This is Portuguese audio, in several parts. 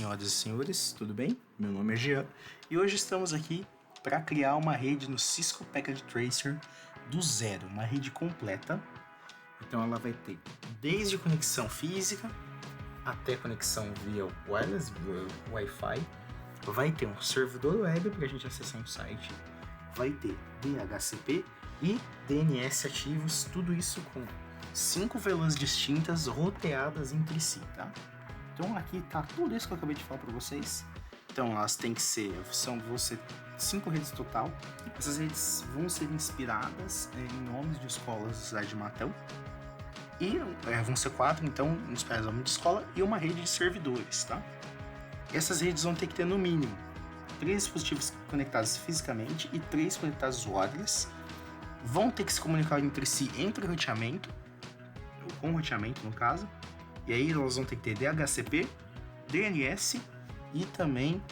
senhoras e senhores, tudo bem? Meu nome é Jean e hoje estamos aqui para criar uma rede no Cisco Packet Tracer do zero, uma rede completa. Então ela vai ter desde conexão física até conexão via wireless, Wi-Fi, vai ter um servidor web para a gente acessar um site, vai ter DHCP e DNS ativos, tudo isso com 5 VLANs distintas roteadas entre si, tá? Então aqui tá tudo isso que eu acabei de falar para vocês. Então elas têm que ser, vão ser 5 redes total. Essas redes vão ser inspiradas em nomes de escolas da cidade de Matão. E vão ser 4, então, inspiradas em nome de escola e uma rede de servidores, tá? Essas redes vão ter que ter no mínimo 3 dispositivos conectados fisicamente e 3 conectados wireless. Vão ter que se comunicar entre si entre roteamento, ou com roteamento no caso. E aí elas vão ter que ter DHCP, DNS e também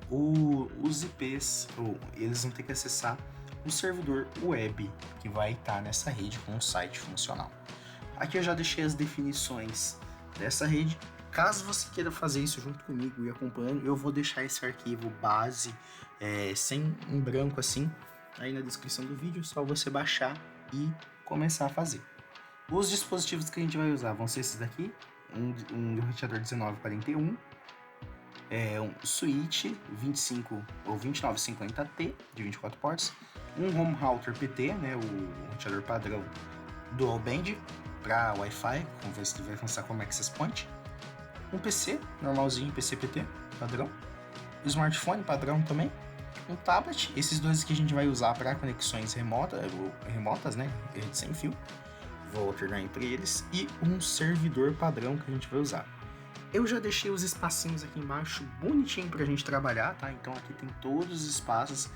os IPs, ou eles vão ter que acessar o servidor web que vai estar nessa rede com o site funcional. Aqui eu já deixei as definições dessa rede. Caso você queira fazer isso junto comigo e acompanhando, eu vou deixar esse arquivo base sem em branco assim aí na descrição do vídeo, só você baixar e começar a fazer. Os dispositivos que a gente vai usar vão ser esses daqui, um roteador 1941, um switch 25 ou 2950T de 24 portas, um home router PT, né, o roteador padrão dual band para Wi-Fi, vamos ver se ele vai funcionar como access point, um PC normalzinho, PC PT padrão, smartphone padrão também, um tablet, esses dois aqui a gente vai usar para conexões remotas, né, rede sem fio. Vou alternar entre eles, e um servidor padrão que a gente vai usar. Eu já deixei os espacinhos aqui embaixo bonitinho pra gente trabalhar, tá? Então aqui tem todos os espaços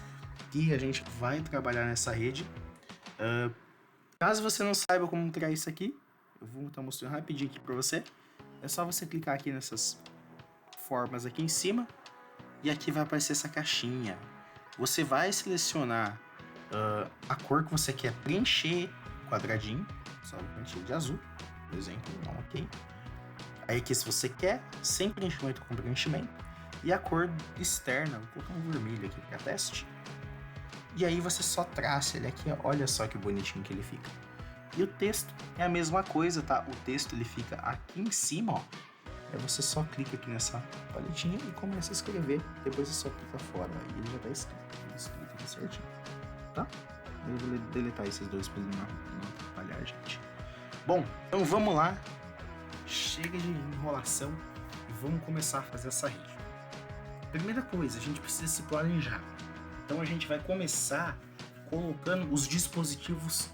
que a gente vai trabalhar nessa rede. Caso você não saiba como criar isso aqui, eu vou estar mostrando rapidinho aqui pra você. É só você clicar aqui nessas formas aqui em cima, e aqui vai aparecer essa caixinha. Você vai selecionar a cor que você quer preencher o quadradinho. Só vou preencher de azul, por exemplo, não, ok. Aí aqui se você quer, sem preenchimento com preenchimento. E a cor externa, vou colocar um vermelho aqui para teste. E aí você só traça ele aqui, ó, olha só que bonitinho que ele fica. E o texto é a mesma coisa, tá? O texto ele fica aqui em cima, ó. Aí você só clica aqui nessa paletinha e começa a escrever. Depois você só clica fora, aí ele já tá escrito aqui certinho, tá? Eu vou deletar esses dois para ele não atrapalhar a gente. Bom, então vamos lá. Chega de enrolação e vamos começar a fazer essa rede. Primeira coisa, a gente precisa se planejar. Então a gente vai começar colocando os dispositivos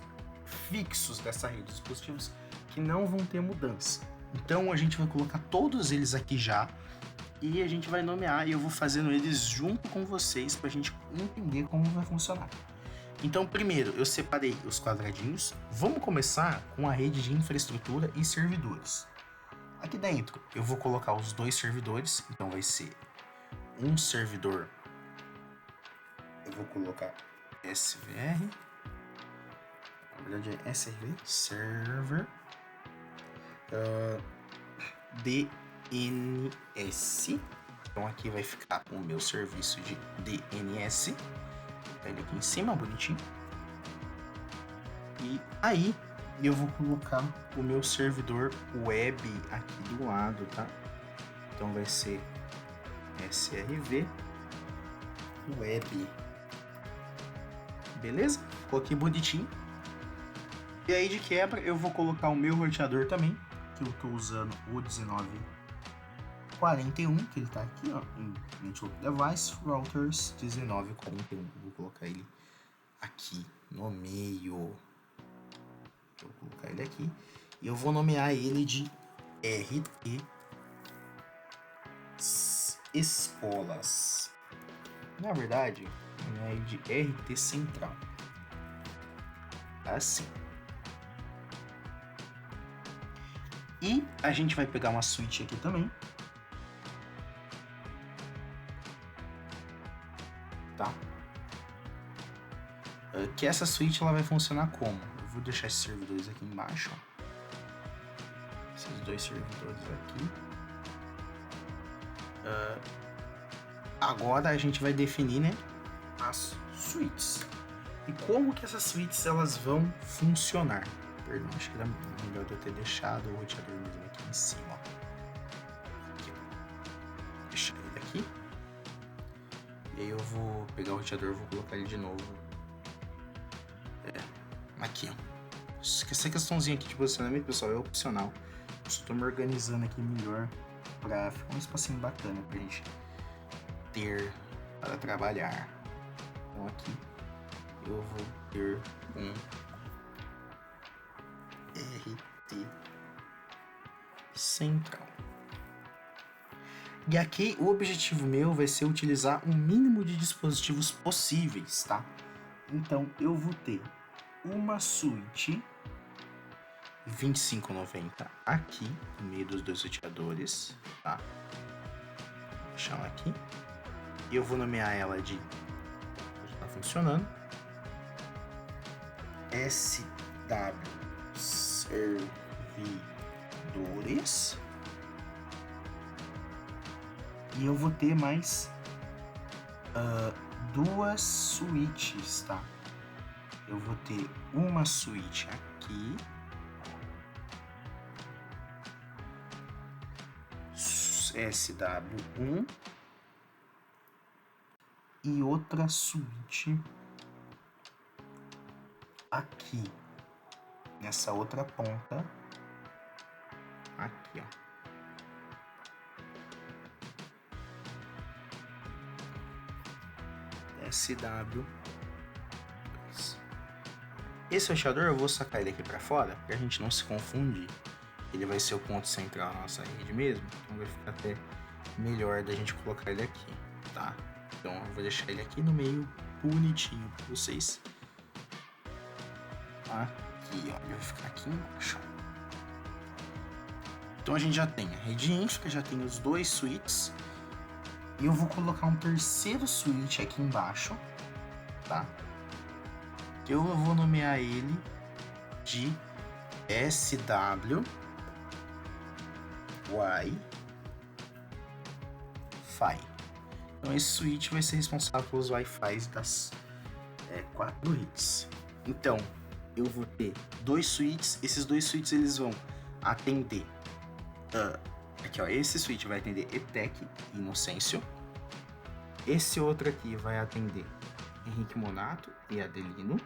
fixos dessa rede, dispositivos que não vão ter mudança. Então a gente vai colocar todos eles aqui já e a gente vai nomear e eu vou fazendo eles junto com vocês para a gente entender como vai funcionar. Então, primeiro, eu separei os quadradinhos. Vamos começar com a rede de infraestrutura e servidores. Aqui dentro, eu vou colocar os 2 servidores. Então, vai ser um servidor. Eu vou colocar SVR. Na verdade, é SRV. Server. DNS. Então, aqui vai ficar o meu serviço de DNS. Ele aqui em cima, bonitinho. E aí eu vou colocar o meu servidor web aqui do lado, tá? Então vai ser SRV web. Beleza? Ficou aqui bonitinho. E aí de quebra eu vou colocar o meu roteador também, que eu tô usando o 1941, que ele tá aqui, ó, em Network Device Routers 1941. Vou colocar ele aqui no meio. Vou colocar ele aqui e eu vou nomear ele de RT Escolas. Na verdade, vou nomear ele de RT Central. Assim. E a gente vai pegar uma switch aqui também. Tá? Que essa switch ela vai funcionar como? Eu vou deixar esses servidores aqui embaixo, ó. Esses 2 servidores aqui. Agora a gente vai definir, né, as suítes. E como que essas suítes elas vão funcionar? Perdão, acho que era melhor eu ter deixado o roteador mesmo aqui em cima. Aqui, ó. Deixar ele aqui. E aí eu vou pegar o roteador e vou colocar ele de novo. Aqui, ó. Essa questãozinha aqui de posicionamento, pessoal, é opcional. Eu só tô me organizando aqui melhor pra ficar um espacinho bacana pra gente ter para trabalhar. Então aqui eu vou ter um RT central. E aqui o objetivo meu vai ser utilizar o mínimo de dispositivos possíveis, tá? Então eu vou ter uma suíte 2590 aqui no meio dos dois roteadores, tá? Vou deixar ela aqui. E eu vou nomear ela de... já tá funcionando. SW servidores. E eu vou ter mais duas suítes, tá? Eu vou ter uma suíte aqui. SW1. E outra suíte aqui. Nessa outra ponta. Aqui, ó. SW. Esse roteador eu vou sacar ele aqui pra fora, pra gente não se confundir. Ele vai ser o ponto central da nossa rede mesmo, então vai ficar até melhor da gente colocar ele aqui, tá? Então eu vou deixar ele aqui no meio, bonitinho pra vocês. Aqui, ó, ele vai ficar aqui embaixo. Então a gente já tem a rede infra, já tem os dois switches. E eu vou colocar um terceiro switch aqui embaixo, tá? Eu vou nomear ele de SW Wi-Fi. Então esse switch vai ser responsável pelos Wi-Fi das 4 redes. Então eu vou ter dois switches. Esses dois switches eles vão atender aqui, ó, esse switch vai atender ETEC e Inocêncio. Esse outro aqui vai atender Henrique Monato e Adelino.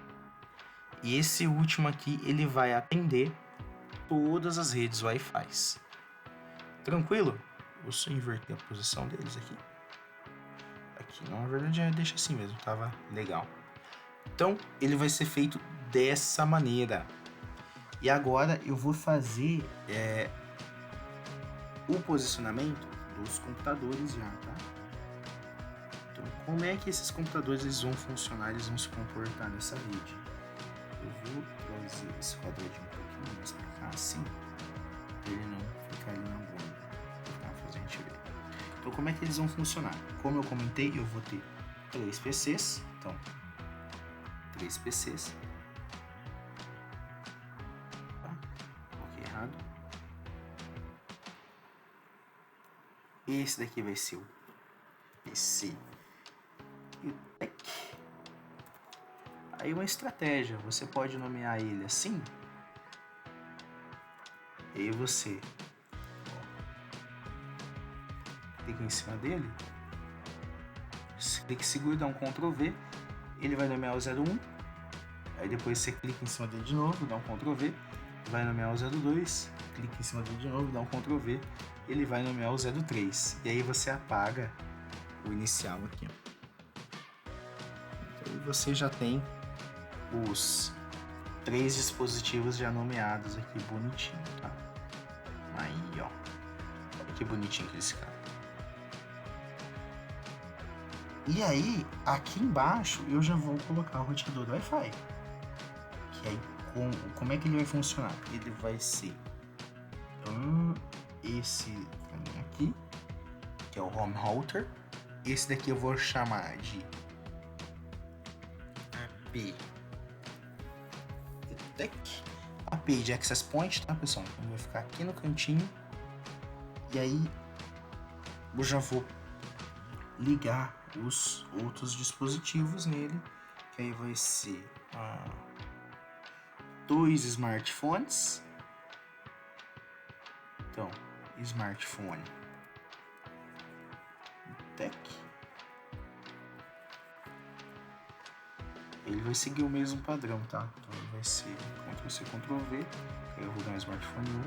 E esse último aqui, ele vai atender todas as redes Wi-Fi. Tranquilo? Vou só inverter a posição deles aqui. Aqui, não, na verdade, deixa assim mesmo, tava legal. Então, ele vai ser feito dessa maneira. E agora eu vou fazer o posicionamento dos computadores já, tá? Então, como é que esses computadores eles vão funcionar, eles vão se comportar nessa rede? Eu vou trazer esse quadradinho um pouquinho mais pra cá, assim, pra ele não ficar ali na borda, pra fazer a gente ver. Então, como é que eles vão funcionar? Como eu comentei, eu vou ter 3 PCs, então, 3 PCs. Tá? Coloquei errado. Esse daqui vai ser o PC ETEC. Aí uma estratégia, você pode nomear ele assim. E aí você clica em cima dele. Você clica em seguro, dá um Ctrl V. Ele vai nomear o 01. Aí depois você clica em cima dele de novo, dá um Ctrl V. Vai nomear o 02. Clica em cima dele de novo, dá um Ctrl V. Ele vai nomear o 03. E aí você apaga o inicial aqui. Então aí você já tem os 3 dispositivos já nomeados aqui bonitinho, tá? Aí, ó. Olha que bonitinho que esse cara. E aí, aqui embaixo, eu já vou colocar o roteador do Wi-Fi. Que aí, como é que ele vai funcionar? Ele vai ser esse caminho aqui, que é o home router. Esse daqui eu vou chamar de AP ETEC. AP de Access Point, tá, pessoal? Então vai ficar aqui no cantinho. E aí, eu já vou ligar os outros dispositivos nele, que aí vai ser 2 smartphones. Então, smartphone Tech. Ele vai seguir o mesmo padrão, tá? Então ele vai ser Ctrl+C, Ctrl+V. Aí eu vou dar um smartphone 1.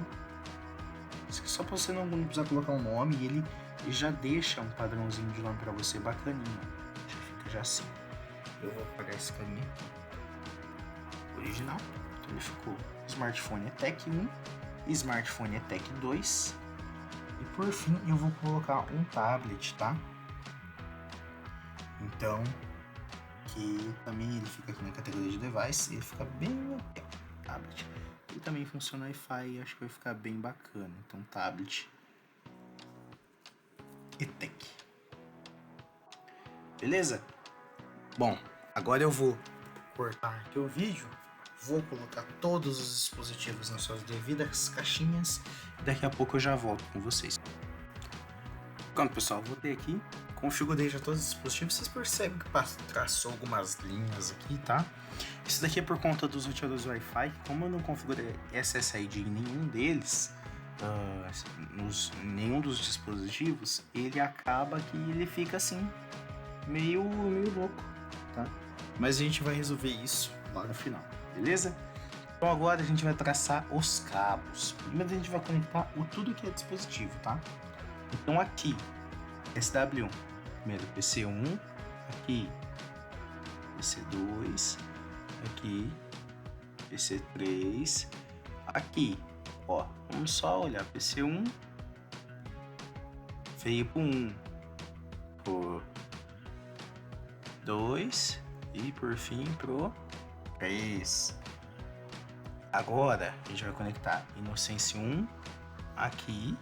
Isso aqui só pra você não precisar colocar um nome, e ele já deixa um padrãozinho de nome pra você bacaninho. Já fica já assim. Eu vou apagar esse carinha aqui. Original. Então ele ficou smartphone Tech 1, smartphone Tech 2. E por fim eu vou colocar um tablet, tá? Então, que também ele fica aqui na categoria de device, ele fica bem aqui, ó, tablet. Ele também funciona Wi-Fi e acho que vai ficar bem bacana. Então, tablet e tech. Beleza? Bom, agora eu vou cortar aqui o vídeo, vou colocar todos os dispositivos nas suas devidas caixinhas e daqui a pouco eu já volto com vocês. Pronto, pessoal, voltei aqui, configurei já todos os dispositivos. Vocês percebem que traçou algumas linhas aqui, tá? Isso daqui é por conta dos roteadores Wi-Fi. Como eu não configurei SSID em nenhum deles, nenhum dos dispositivos, ele acaba que ele fica assim, meio louco, tá? Mas a gente vai resolver isso lá no final, beleza? Então agora a gente vai traçar os cabos. Primeiro a gente vai conectar tudo que é dispositivo, tá? Então aqui, SW1, primeiro PC1, aqui PC2, aqui PC3, aqui, ó, vamos só olhar, PC1 veio pro 1, pro 2 e por fim pro 3. Agora a gente vai conectar Inocêncio 1 aqui,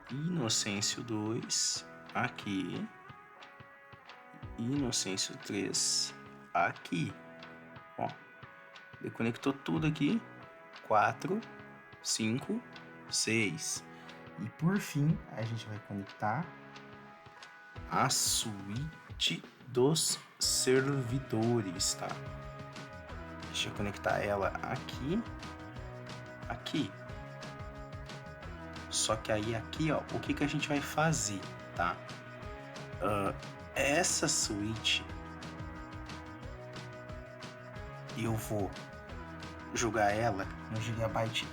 Inocêncio 2 aqui, Inocêncio 3 aqui. Ó, ele conectou tudo aqui. 4, 5, 6. E por fim, a gente vai conectar a suíte dos servidores, tá? Deixa eu conectar ela aqui, aqui. Só que aí aqui, ó, o que que a gente vai fazer, tá? Essa suíte eu vou jogar ela no Gigabyte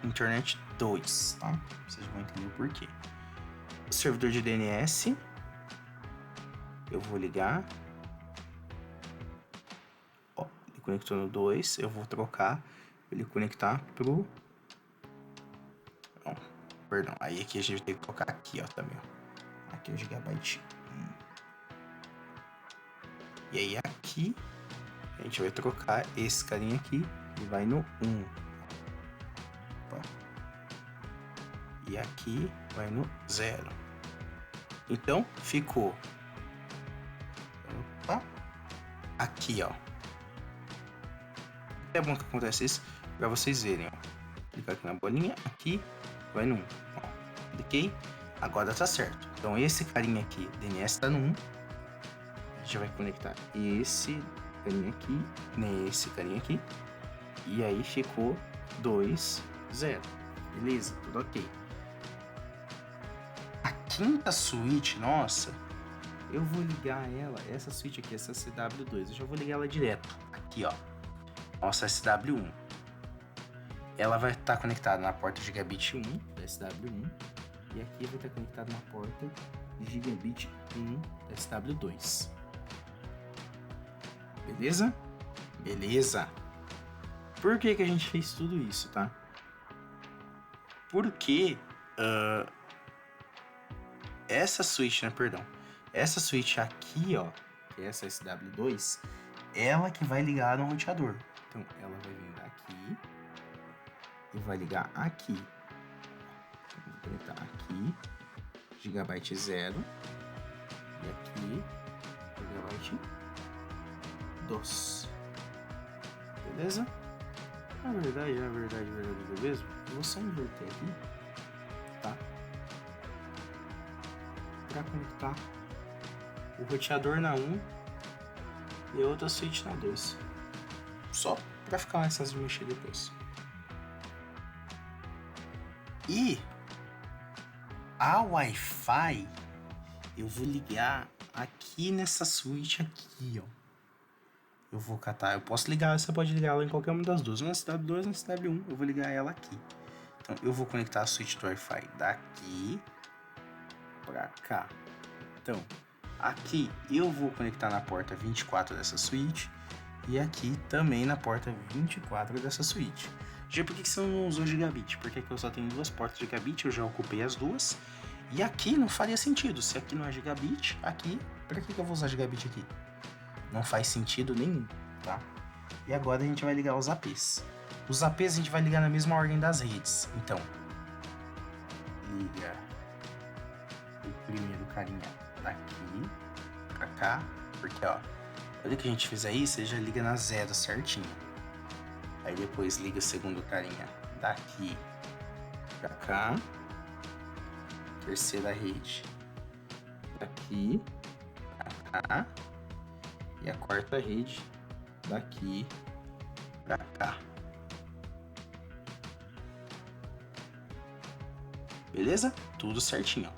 Internet 2, tá? Vocês vão entender o porquê. O servidor de DNS eu vou ligar. Ó, ele conectou no 2, eu vou trocar ele conectar pro... Não, perdão, aí aqui a gente tem que colocar aqui, ó, também, ó. Aqui é o Gigabyte 1. E aí aqui a gente vai trocar esse carinha aqui e vai no 1. Opa. E aqui vai no 0. Então ficou. Opa. Aqui, ó. É bom que acontece isso para vocês verem, ó. Clicar aqui na bolinha, aqui vai no 1. Ó, cliquei, agora tá certo. Então esse carinha aqui, DNS tá no 1. A gente vai conectar esse carinha aqui nesse carinha aqui. E aí ficou 2, 0. Beleza, tudo ok. A quinta suíte, nossa, eu vou ligar ela, essa suíte aqui, essa SW2, eu já vou ligar ela direto. Aqui, ó. Nossa SW1. Ela vai estar conectada na porta Gigabit 1 da SW1. E aqui vai estar conectada na porta Gigabit 1 da SW2. Beleza? Beleza. Por que que a gente fez tudo isso, tá? Porque essa switch, né, perdão. Essa switch aqui, ó, que é essa SW2, ela que vai ligar no roteador. Então, ela vai vir daqui e vai ligar aqui. Então, vou conectar aqui, Gigabyte 0, e aqui, Gigabyte 2. Beleza? Na verdade mesmo, eu vou só inverter aqui, tá? para conectar o roteador na 1 e a outra switch na 2. Só para ficar mais fácil de mexer depois. E a Wi-Fi eu vou ligar aqui nessa switch aqui, ó. Eu vou catar, eu posso ligar, você pode ligar ela em qualquer uma das duas, na CW2 ou na CW1, eu vou ligar ela aqui. Então eu vou conectar a switch do Wi-Fi daqui pra cá. Então, aqui eu vou conectar na porta 24 dessa switch e aqui também na porta 24 dessa switch. Já por que você não usou gigabit? Porque aqui eu só tenho duas portas de gigabit, eu já ocupei as duas. E aqui não faria sentido, se aqui não é gigabit, aqui, pra que eu vou usar gigabit aqui? Não faz sentido nenhum, tá? E agora a gente vai ligar os APs. Os APs a gente vai ligar na mesma ordem das redes. Então, liga o primeiro carinha daqui pra cá, porque ó, olha que a gente fizer isso, ele já liga na 0 certinho. Aí depois liga o segundo carinha daqui pra cá. Terceira rede daqui pra cá. E a quarta rede daqui pra cá. Beleza? Tudo certinho.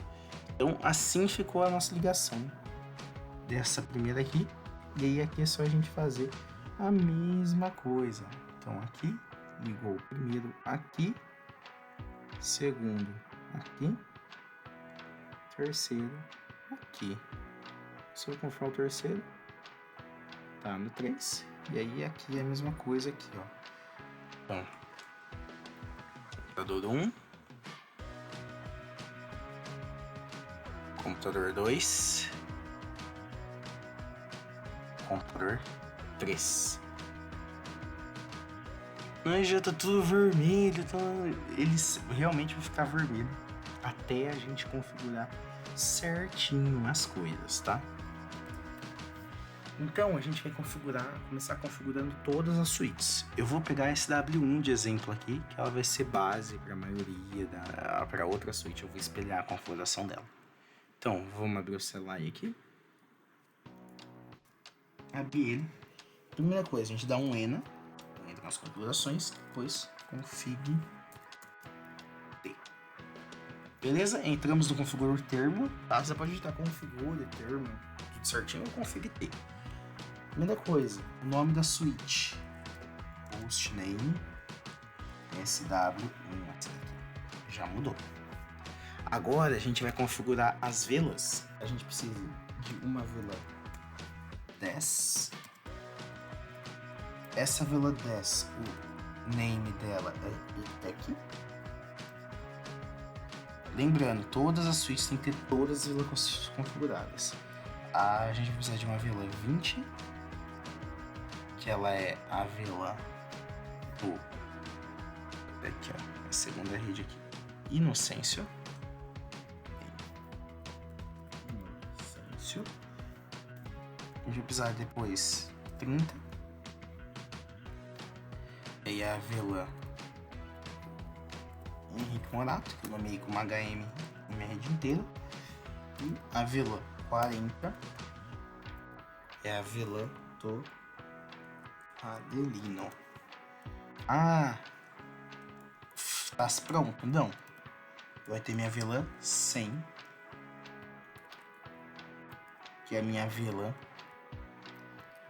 Então assim ficou a nossa ligação dessa primeira aqui. E aí aqui é só a gente fazer a mesma coisa. Então aqui, ligou o primeiro aqui, segundo aqui, terceiro aqui. Se eu confirmar o terceiro, tá no 3. E aí aqui é a mesma coisa aqui, ó. Então, computador 1, computador 2, computador 3. Mas já tá tudo vermelho, então eles realmente vão ficar vermelho até a gente configurar certinho as coisas, tá? Então a gente vai começar configurando todas as suítes. Eu vou pegar a SW1 de exemplo aqui, que ela vai ser base para a maioria, para outra suíte eu vou espelhar a configuração dela. Então vamos abrir o celular aqui. Abrir ele. Primeira coisa, a gente dá um ENA. Entra nas configurações, depois config T. Beleza? Entramos no configure termo, tá? Você pode digitar configure termo, tudo certinho, ou config T. Primeira coisa, o nome da switch. Hostname SW1. Já mudou. Agora a gente vai configurar as velas. A gente precisa de uma vela 10. Essa vela 10, o name dela é ETEC. Lembrando, todas as suítes têm que ter todas as velas configuradas. A gente precisa de uma vela 20, que ela é a vela do... Aqui, ó, a segunda rede aqui. Inocêncio. A gente vai precisar depois 30. E a vela Henrique Morato, que eu nomeei como HM na minha rede inteira. E a vela 40 é a vela do Adelino. Ah, tá pronto? Não. Vai ter minha vela 100, que é a minha vela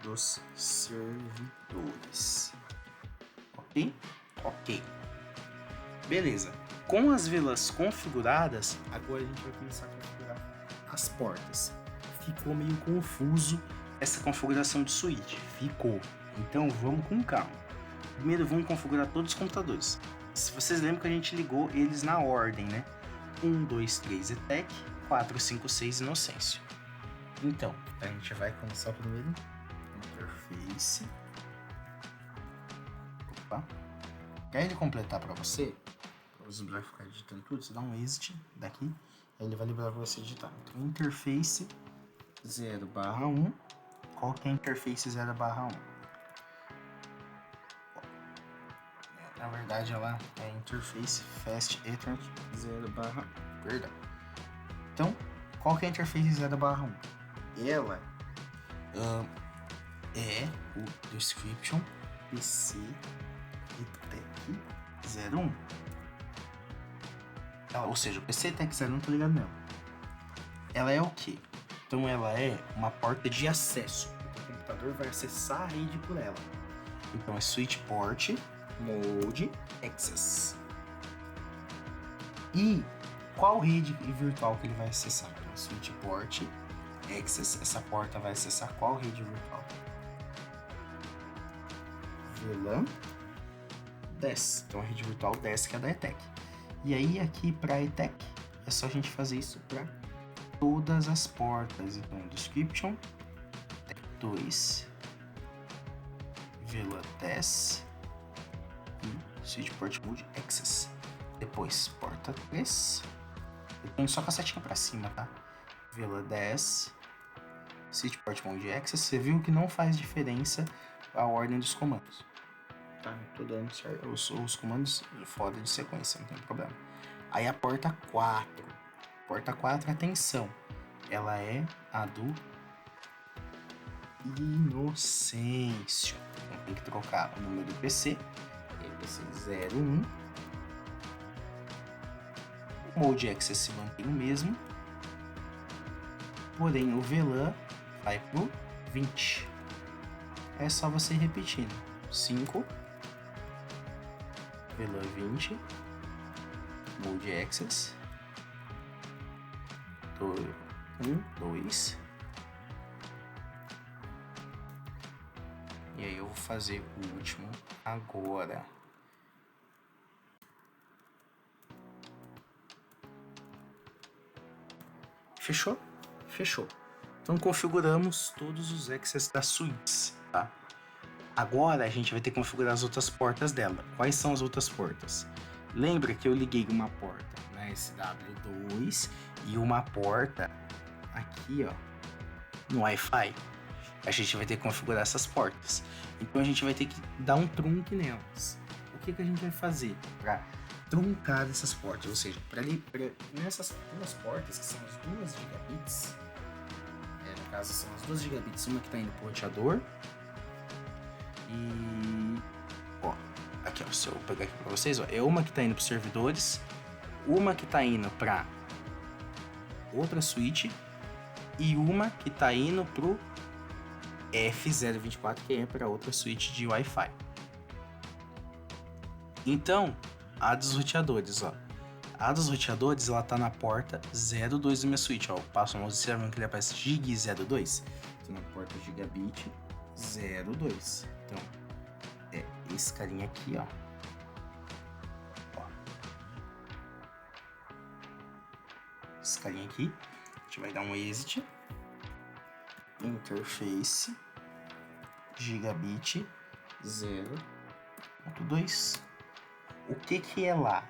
dos servidores. Ok? Ok. Beleza. Com as velas configuradas, agora a gente vai começar a configurar as portas. Ficou meio confuso essa configuração de switch. Ficou. Então vamos com calma. Primeiro vamos configurar todos os computadores. Se vocês lembram que a gente ligou eles na ordem, né? 1, 2, 3 ETEC, 4, 5, 6 Inocêncio. Então, a gente vai começar primeiro interface. Opa. Quer ele completar para você? Para você não vai ficar digitando tudo, você dá um exit daqui, aí ele vai liberar para você digitar. Então, interface 0/1. Qual que é a interface 0/1? Na verdade, ela é interface fast ethernet 0/1. Perdão. Então, Qual que é a interface 0/1? Ela é o Description PC ETEC 01. Ou seja, o PC ETEC 01 tá ligado nela. Ela é o quê? Então ela é uma porta de acesso. O computador vai acessar a rede por ela. Então é Switch Port Mode Access. E qual rede virtual que ele vai acessar? Então, Switch Port Access. Essa porta vai acessar qual rede virtual? VLAN 10. Então a rede virtual 10 que é da ETEC. E aí aqui para a ETEC é só a gente fazer isso para todas as portas. Então Description ETEC 2 VLAN 10 e Switch Port Mode Access. Depois porta 3. Então só com a setinha para cima, tá? VLAN 10 Switch Port Mode Access. Você viu que não faz diferença a ordem dos comandos. Tá, tô dando certo. Os comandos fora de sequência, não tem problema. Aí a porta 4. Porta 4, atenção. Ela é a do Inocêncio. Então tem que trocar o número do PC. PC 01. O Mode Access se mantém o mesmo. Porém, o VLAN vai pro 20. É só você ir repetindo. 5. VLAN 20. Mode Access. 2. E aí eu vou fazer o último agora. Fechou? Fechou. Então configuramos todos os access das suítes, tá? Agora a gente vai ter que configurar as outras portas dela. Quais são as outras portas? Lembra que eu liguei uma porta na SW2 e uma porta aqui, ó, no Wi-Fi. A gente vai ter que configurar essas portas. Então a gente vai ter que dar um trunque nelas. O que a gente vai fazer para truncar essas portas? Ou seja, nessas duas portas, que são as 2 gigabits, no caso são as 2 gigabits, uma que está indo para o roteador e... ó, aqui ó, se eu pegar aqui para vocês, ó, é uma que está indo para os servidores, uma que está indo para outra switch e uma que está indo pro F024, que é para outra switch de Wi-Fi. Então, a dos roteadores, ó. A dos roteadores, ela tá na porta 02 do minha switch, ó. Eu passo a mouse que ele aparece Gig 02. Então, na porta Gigabit 02. Então, é esse carinha aqui, ó. Esse carinha aqui. A gente vai dar um exit. Interface Gigabit 0.2. O que é lá?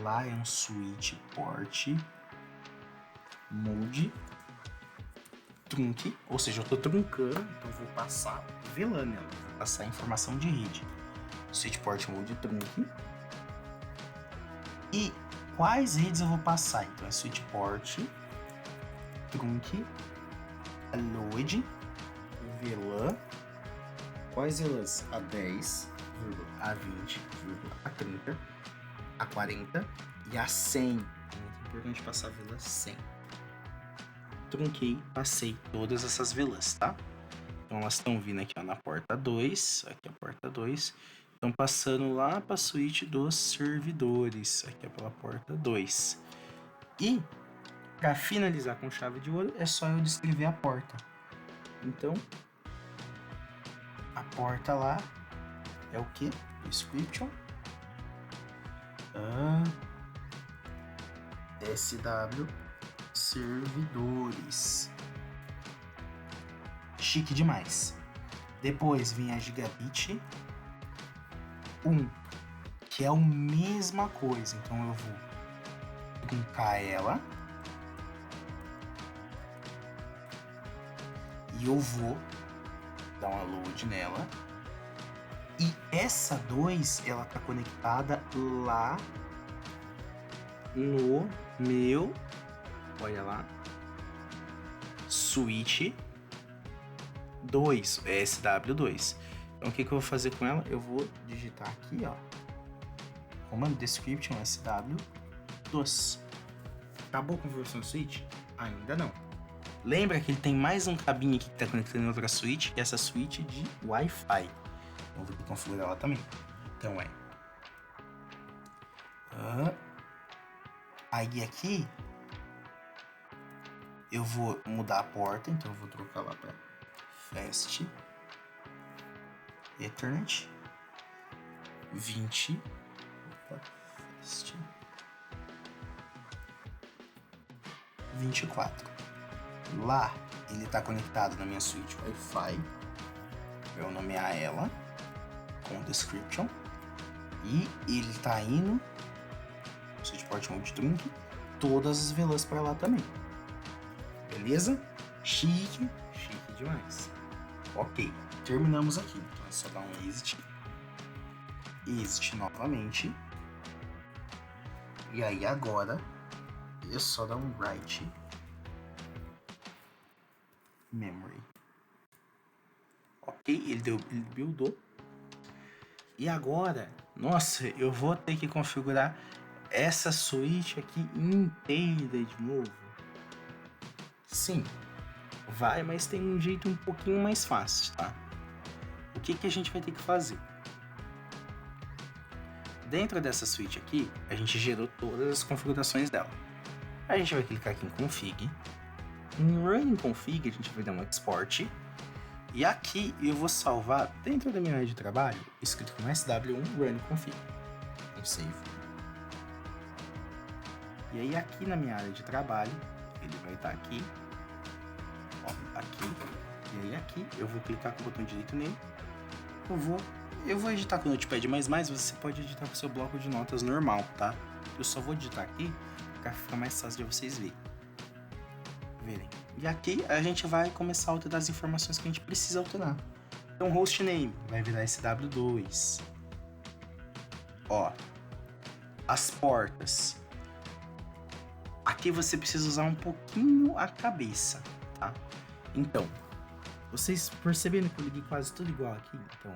Lá é um switch port mode trunk, ou seja, eu tô truncando, então eu vou passar VLAN nela, vou passar informação de rede. Switch port mode trunk. E quais redes eu vou passar? Então é switch port trunk, load, VLAN. Quais VLANs? A10, A20, A30, A40 e A100. Muito importante passar a VLAN 100. Trunquei, passei todas essas VLANs, tá? Então elas estão vindo aqui, ó, na porta 2, aqui a porta 2. Estão passando lá para a suíte dos servidores, aqui é pela porta 2. E para finalizar com chave de ouro, é só eu descrever a porta. Então, a porta lá é o que? Description SW servidores. Chique demais. Depois vem a Gigabit 1, que é a mesma coisa. Então eu vou truncar ela e eu vou dar uma load nela. E essa 2, ela tá conectada lá no meu, olha lá, switch 2, SW2. Então o que eu vou fazer com ela? Eu vou digitar aqui, ó, comando description SW2. Acabou a configuração do switch? Ainda não. Lembra que ele tem mais um cabinho aqui que está conectando em outra switch, que é essa switch de Wi-Fi. Então vou configurar ela também. Então aí aqui eu vou mudar a porta, então eu vou trocar lá para Fast Ethernet 20. Fast 24. Lá ele está conectado na minha switch Wi-Fi. Eu vou nomear ela com description e ele está indo switch port mode trunk todas as VLANs para lá também. Beleza? Chique demais. Ok, terminamos aqui. Então é só dar um exit novamente. E aí agora é só dar um write memory. Ok, ele buildou. E agora, nossa, eu vou ter que configurar essa switch aqui inteira de novo. Sim, vai, mas tem um jeito um pouquinho mais fácil, tá? O que a gente vai ter que fazer? Dentro dessa switch aqui, a gente gerou todas as configurações dela. A gente vai clicar aqui em Config. Em Running Config, a gente vai dar um Export. E aqui eu vou salvar dentro da minha área de trabalho, escrito com SW1 Running Config. Um save. E aí aqui na minha área de trabalho, ele vai estar aqui. Ó, aqui. E aí aqui eu vou clicar com o botão direito nele. Eu vou editar com o Notepad++, você pode editar com o seu bloco de notas normal, tá? Eu só vou editar aqui para ficar mais fácil de vocês verem. E aqui a gente vai começar a alterar as informações que a gente precisa alterar. Então, hostname vai virar SW2. Ó, as portas. Aqui você precisa usar um pouquinho a cabeça, tá? Então, vocês perceberam que eu liguei quase tudo igual aqui? Então,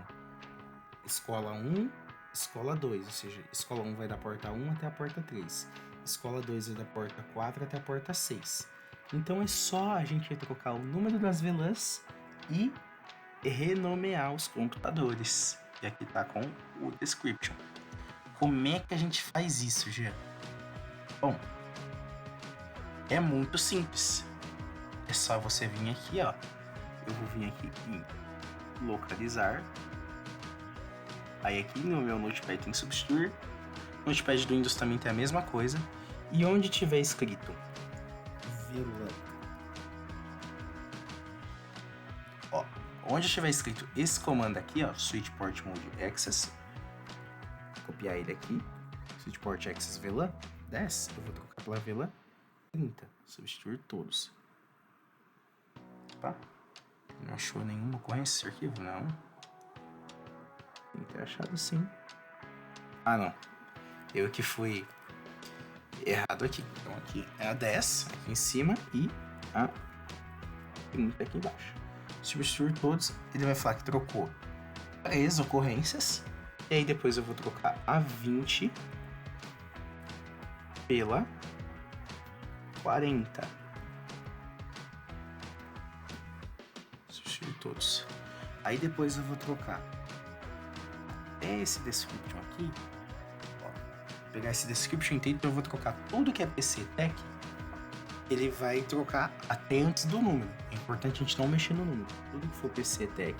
escola 1, escola 2, ou seja, escola 1 vai da porta 1 até a porta 3. Escola 2 vai da porta 4 até a porta 6. Então é só a gente trocar o número das VLANs e renomear os computadores. E aqui tá com o description. Como é que a gente faz isso, Jean? Bom, é muito simples. É só você vir aqui, ó. Eu vou vir aqui em localizar. Aí aqui no meu Notepad tem substituir. O Notepad do Windows também tem a mesma coisa. E onde tiver escrito VLAN, ó, onde tiver escrito esse comando aqui, ó, switch port mode access, vou copiar ele aqui, switch port access VLAN 10, eu vou trocar pela VLAN 30, substituir todos. Opa, não achou nenhuma ocorrência esse arquivo? Não. Tem que ter achado sim. Ah, não. Eu que fui errado aqui. Então aqui é a 10 aqui em cima e a 30 aqui embaixo. Substituir todos, ele vai falar que trocou 3 ocorrências. E aí depois eu vou trocar a 20 pela 40. Substituir todos. Aí depois eu vou trocar esse description aqui. Pegar esse description inteiro, então eu vou trocar tudo que é PC Tech, ele vai trocar até antes do número. É importante a gente não mexer no número. Tudo que for PC Tech,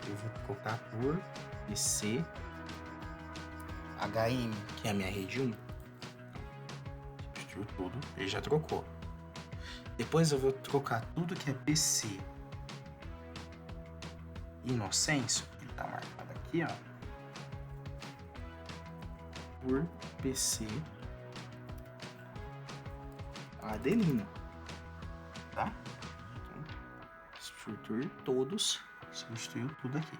eu vou trocar por PC HM, que é a minha rede 1. Substituiu tudo, ele já trocou. Depois eu vou trocar tudo que é PC Inocêncio, ele tá marcado aqui, ó, por PC Adelino, tá? Então, substituir todos, substituiu tudo aqui.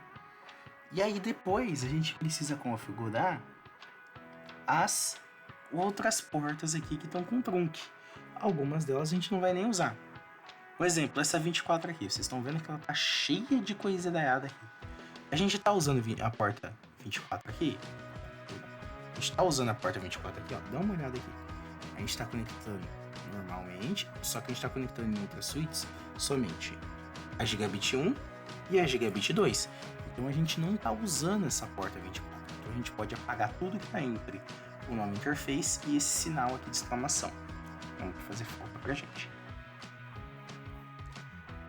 E aí depois a gente precisa configurar as outras portas aqui que estão com trunk. Algumas delas a gente não vai nem usar. Por exemplo, essa 24 aqui, vocês estão vendo que ela tá cheia de coisa daiada aqui. A gente tá usando a porta 24 aqui? A gente tá usando a porta 24 aqui, ó. Dá uma olhada aqui. A gente tá conectando normalmente, só que a gente tá conectando em outras suítes somente a Gigabit 1 e a Gigabit 2. Então a gente não tá usando essa porta 24. Então a gente pode apagar tudo que tá entre o nome interface e esse sinal aqui de exclamação. Não vai fazer falta pra gente.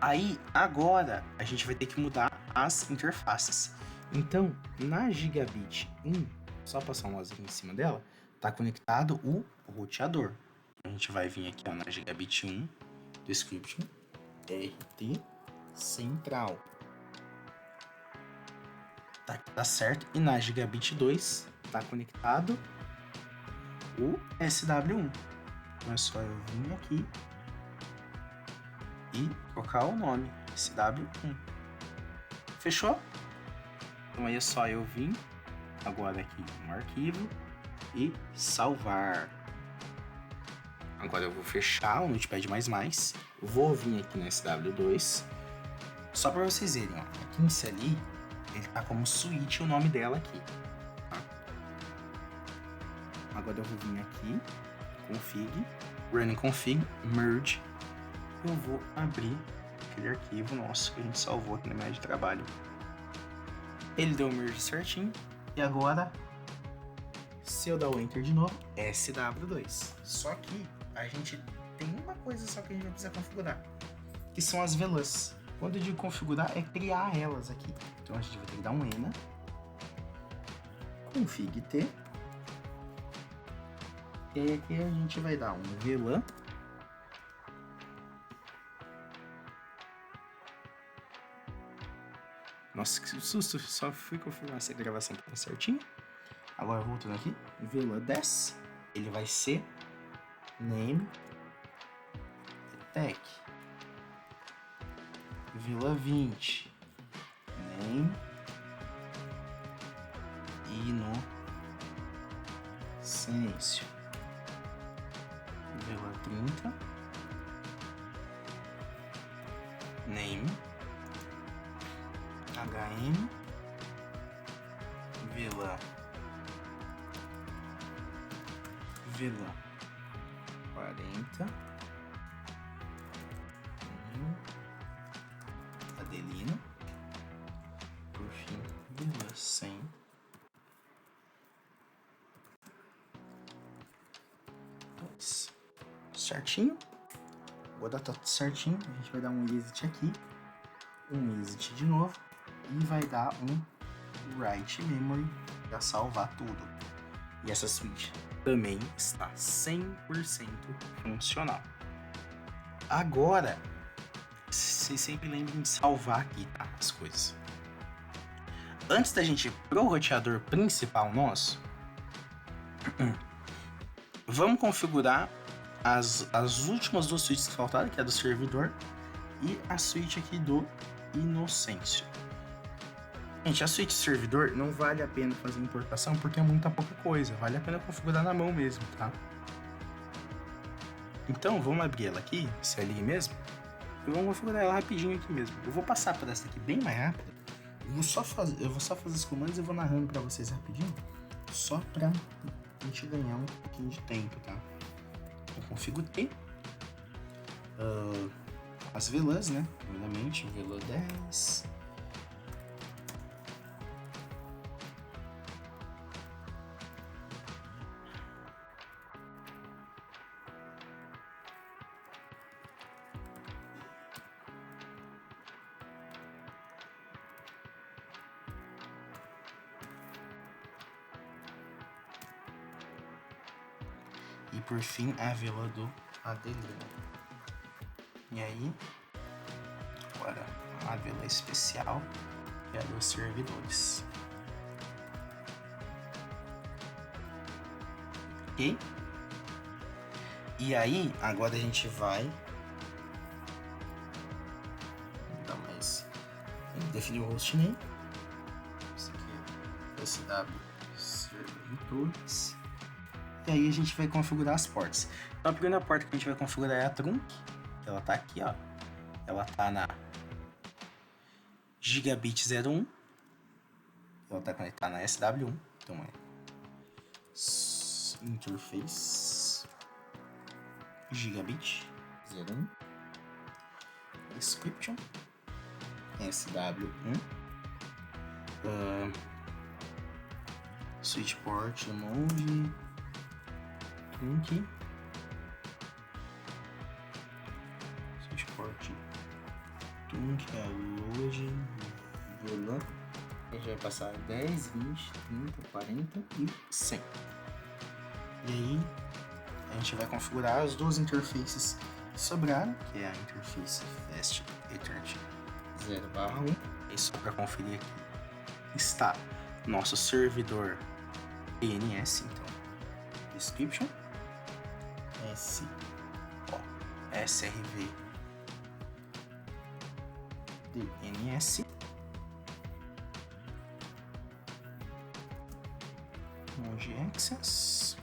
Aí, agora, a gente vai ter que mudar as interfaces. Então, na Gigabit 1, só passar um mouse aqui em cima dela, tá conectado o roteador. A gente vai vir aqui ó, na Gigabit 1, description, RT central. Tá certo. E na Gigabit 2, tá conectado o SW1. Então é só eu vir aqui e trocar o nome, SW1. Fechou? Então aí é só eu vir agora aqui no arquivo e salvar. Agora eu vou fechar o Notepad++, vou vir aqui no SW2, só para vocês verem, ó, aqui em CLI, ele tá como suíte o nome dela aqui, tá? Agora eu vou vir aqui, config, running config, merge, eu vou abrir aquele arquivo nosso que a gente salvou aqui na minha área de trabalho. Ele deu o merge certinho, e agora, se eu dar o enter de novo, SW2. Só que a gente tem uma coisa só que a gente vai precisar configurar, que são as VLANs. Quando eu digo configurar, é criar elas aqui. Então a gente vai ter que dar um ENA, config T, e aí aqui a gente vai dar um VLAN, nossa, que susto, só fui configurar essa gravação tá certinho. Agora voltando aqui, VLAN 10, ele vai ser name tech. VLAN 20, name inocêncio. VLAN 30, name HM, VLAN 40, Adelino, por fim, VLAN 100, certinho. Vou dar tudo certinho, a gente vai dar um exit aqui, um exit de novo, e vai dar um write memory para salvar tudo. E essa suíte também está 100% funcional. Agora, vocês sempre lembrem de salvar aqui, tá? As coisas. Antes da gente ir pro roteador principal nosso, vamos configurar as últimas duas suítes que faltaram, que é a do servidor e a suíte aqui do Inocêncio. Gente, a suíte servidor não vale a pena fazer importação porque é muita pouca coisa. Vale a pena configurar na mão mesmo, tá? Então, vamos abrir ela aqui, CLI mesmo, e vamos configurar ela rapidinho aqui mesmo. Eu vou passar por essa aqui bem mais rápida. Eu vou só fazer os comandos e vou narrando pra vocês rapidinho, só pra a gente ganhar um pouquinho de tempo, tá? Eu configuro T. As VLANs, né? Primeiramente, VLAN 10. E por fim, a VLAN do Adelino. E aí, agora a VLAN especial é a dos servidores. E aí, agora a gente vai dar mais. Definir o hostname. Esse aqui é SW servidores. E aí a gente vai configurar as portas. Então a primeira porta que a gente vai configurar é a trunk. Ela tá aqui, ó. ela tá na Gigabit 01, ela tá conectada na SW1, então é interface Gigabit 01, description SW1, switch port mode trunk, switch port trunk, load, VLAN. A gente vai passar 10, 20, 30, 40 e 100. E aí a gente vai configurar as duas interfaces que sobraram, que é a interface Fast Ethernet 0/1. E só para conferir aqui, está nosso servidor DNS, então description srv DNS mode access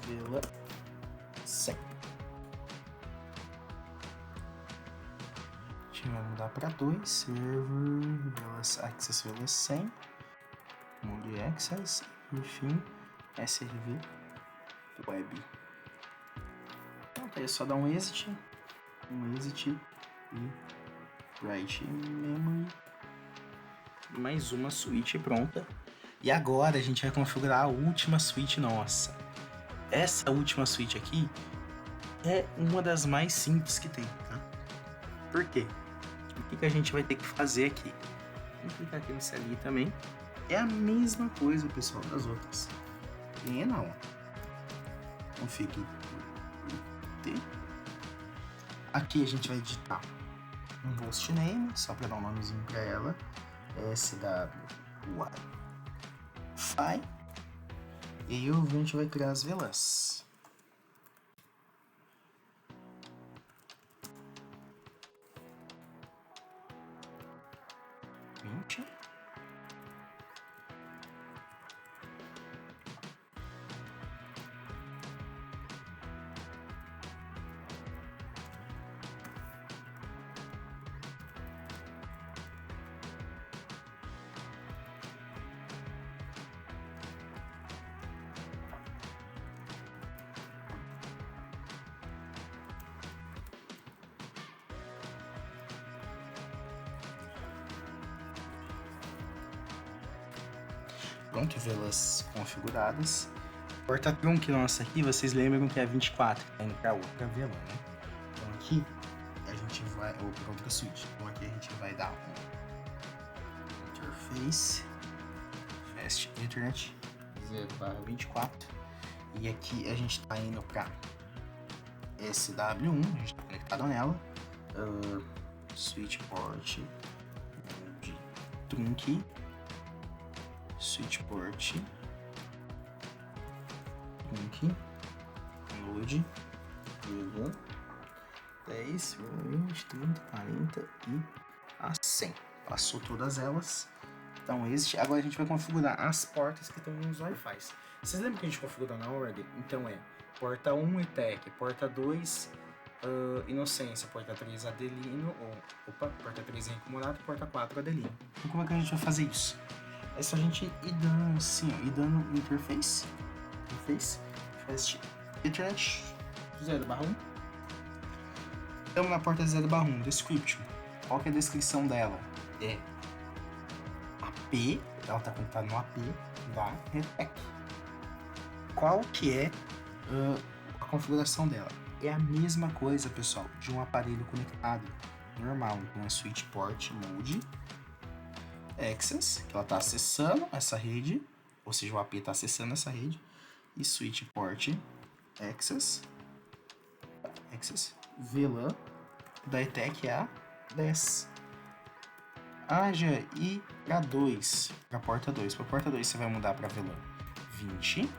VLAN 100. A gente vai mudar para 2 server access VLAN 100 mode access, enfim, srv web. Então é só dar um exit e write memory, mais uma switch pronta. E agora a gente vai configurar a última switch nossa. Essa última switch aqui é uma das mais simples que tem, tá? Por quê? O que a gente vai ter que fazer aqui? Vamos clicar aqui nesse ali também. É a mesma coisa, pessoal, das outras. Nem não. Config T. Aqui a gente vai digitar um hostname, só para dar um nomezinho para ela. SW Wi-Fi. E aí a gente vai criar as VLANs. Pronto, VLANs configuradas. Porta trunk nossa aqui, vocês lembram que é 24, tá indo para outra VLAN, né? Então aqui a gente vai, ou para outra switch. Então aqui a gente vai dar um interface Fast Ethernet 0/24 e aqui a gente tá indo para SW1, a gente tá conectado nela. Switch port de trunk, switch port trunk, load, 10, 20, 30, 40 e a 100. Passou todas elas. Então agora a gente vai configurar as portas que estão nos Wi-Fi. Vocês lembram que a gente configurou na ordem? Então é porta 1 ETEC, porta 2 Inocência, porta 3 Adelino, porta 3 Henrique Morato, porta 4 Adelino. Então como é que a gente vai fazer isso? É só a gente ir dando assim, ó, ir dando interface Fast Ethernet 0/1. Estamos na porta 0/1, description. Qual que é a descrição dela? É AP, ela está conectada no AP da ETEC. Qual que é a configuração dela? É a mesma coisa, pessoal, de um aparelho conectado normal. Então é switch port mode access, que ela está acessando essa rede, ou seja, o AP está acessando essa rede, e switch port access VLAN da ETEC é a 10. E para 2, para porta 2. Para porta 2 você vai mudar para VLAN 20.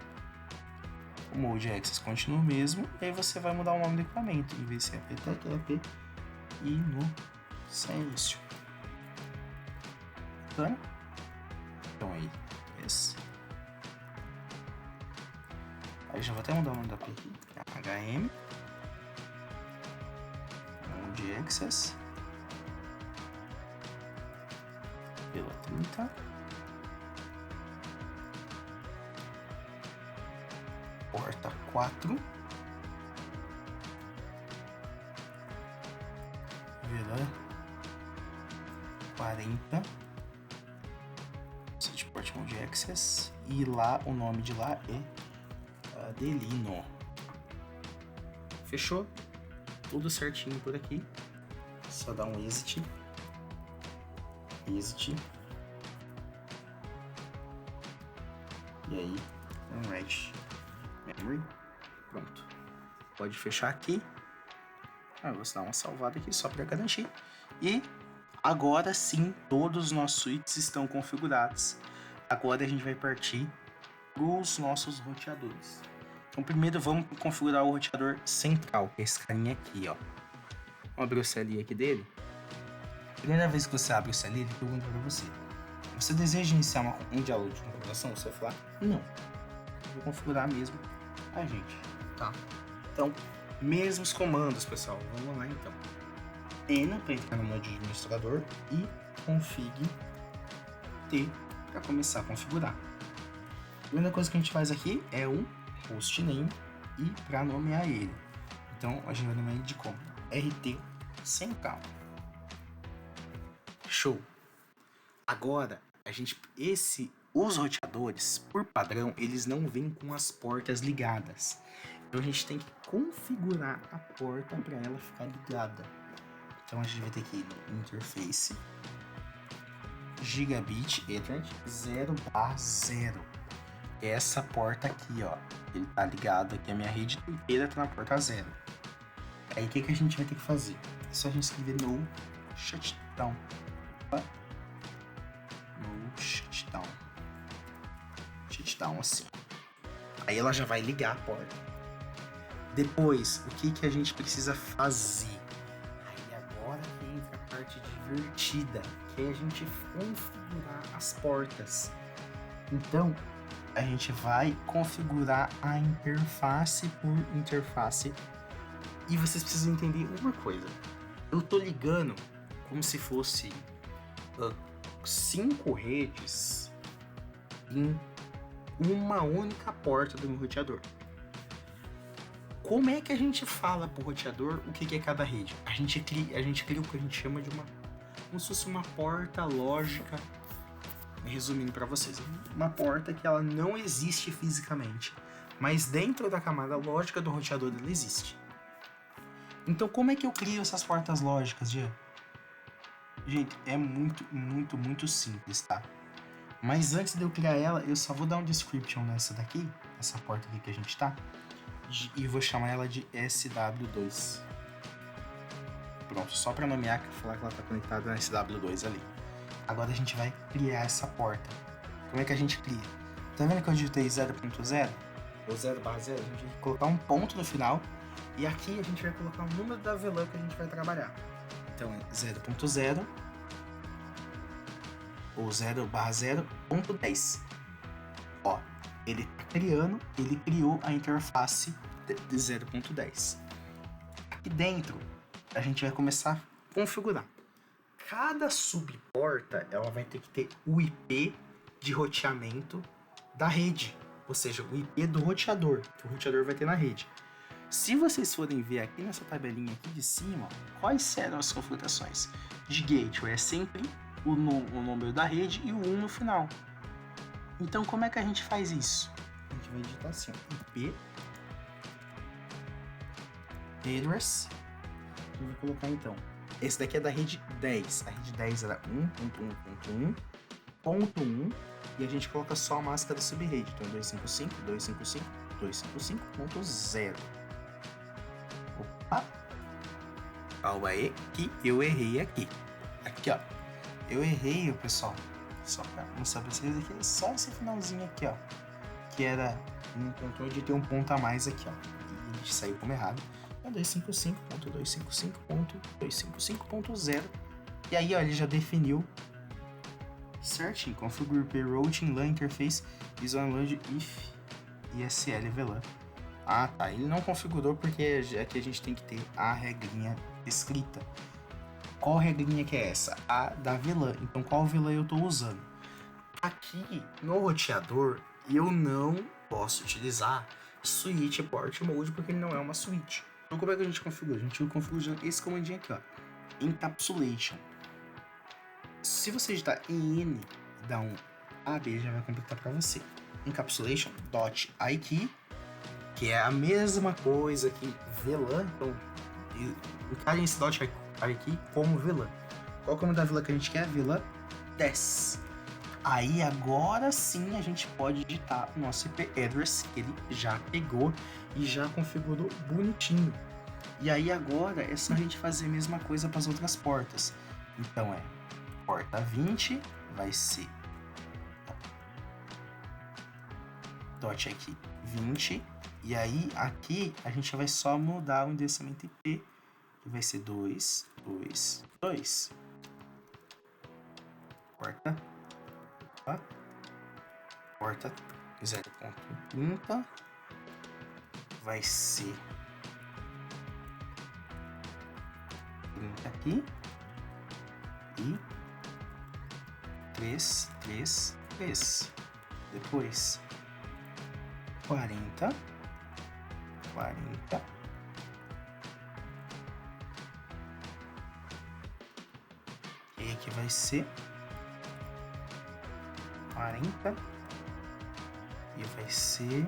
O mode access continua o mesmo, e aí você vai mudar o nome do equipamento. Em vez de ser APTEC, é AP e no silêncio. Tá? Então aí, esse. Aí já vou até mudar o nome da API aqui. HM. Mode Access. Pela 30. Porta 4. VLAN 40. Setport Mode Access. E lá, o nome de lá é Adelino. Fechou? Tudo certinho por aqui. Só dá um exit. Exit. E aí, um write memory. Pronto. Pode fechar aqui. Vou dar uma salvada aqui só para garantir. E agora sim, todos os nossos switches estão configurados. Agora a gente vai partir para os nossos roteadores. Então primeiro vamos configurar o roteador central, que é esse carinha aqui, ó. Vamos abrir o CLI aqui dele. Primeira vez que você abre o CLI, ele pergunta para você: você deseja iniciar um diálogo de configuração? Você vai falar: não. Eu vou configurar mesmo a gente, tá? Então, mesmos comandos, pessoal. Vamos lá então. N para entrar no modo de administrador e config T para começar a configurar. A primeira coisa que a gente faz aqui é um hostname e para nomear ele. Então a gente vai nomear ele de como? RT central. Show. Agora os roteadores, por padrão, eles não vêm com as portas ligadas. Então a gente tem que configurar a porta para ela ficar ligada. Então a gente vai ter que ir no interface Gigabit Ethernet 0/0. Essa porta aqui, ó, ele tá ligado aqui, a minha rede inteira tá na porta 0. Aí o que a gente vai ter que fazer? É só a gente escrever no shutdown. No shutdown. Shutdown assim. Aí ela já vai ligar a porta. Depois, o que a gente precisa fazer? Aí agora que entra a parte divertida, que é a gente configurar as portas. Então, a gente vai configurar a interface por interface. E vocês precisam entender uma coisa. Eu tô ligando como se fosse 5 redes em uma única porta do meu roteador. Como é que a gente fala pro roteador o que é cada rede? A gente cria o que a gente chama de como se fosse uma porta lógica. Resumindo para vocês, uma porta que ela não existe fisicamente, mas dentro da camada lógica do roteador ela existe. Então como é que eu crio essas portas lógicas, Jean? Gente, é muito simples, tá? Mas antes de eu criar ela, eu só vou dar um description nessa daqui, essa porta aqui que a gente tá, e vou chamar ela de SW2. Pronto, só para nomear, falar que ela tá conectada na SW2 ali. Agora a gente vai criar essa porta. Como é que a gente cria? Tá vendo que eu digitei 0.0? Ou 0/0? A gente vai colocar um ponto no final. E aqui a gente vai colocar o número da VLAN que a gente vai trabalhar. Então é 0.0 ou 0/0.10. Ó, ele criou a interface de 0.10. Aqui dentro a gente vai começar a configurar. Cada subporta ela vai ter que ter o IP de roteamento da rede, ou seja, o IP do roteador, que o roteador vai ter na rede. Se vocês forem ver aqui nessa tabelinha aqui de cima, quais serão as configurações? De gateway é sempre o número da rede e o 1 no final. Então como é que a gente faz isso? A gente vai digitar assim, IP address. Eu vou colocar então. Esse daqui é da rede 10. A rede 10 era 1.1.1.1 e a gente coloca só a máscara da subrede. Então 255.255.255.0. Opa! Calma aí que eu errei aqui. Aqui, ó. Eu errei, pessoal. Só pra mostrar pra vocês aqui, só esse finalzinho aqui, ó. Que era um controle de ter um ponto a mais aqui, ó. E a gente saiu como errado. 255.255.255.0. E aí, ó, ele já definiu certinho. Configure routing LAN interface is on load if ESL VLAN Ah, tá. Ele não configurou porque aqui a gente tem que ter a regrinha escrita. Qual regrinha que é essa? A da VLAN. Então, qual VLAN eu estou usando? Aqui no roteador, eu não posso utilizar Switch Port Mode porque ele não é uma switch. Então, como é que a gente configura? A gente configura esse comandinho aqui, ó. Encapsulation. Se você digitar em N e dar um AB, já vai completar para você. Encapsulation.ikey, que é a mesma coisa que VLAN. Então, encarem esse .ikey como VLAN. Qual que é o nome da VLAN que a gente quer? VLAN 10. Aí agora sim a gente pode digitar o nosso IP address, que ele já pegou e já configurou bonitinho. E aí agora é só a gente fazer a mesma coisa para as outras portas. Então é porta 20 vai ser .aqui 20, e aí aqui a gente vai só mudar o endereçamento IP, que vai ser 222. Porta 0.30 vai ser 30 aqui e 333. Depois 40 e aqui vai ser 40 e vai ser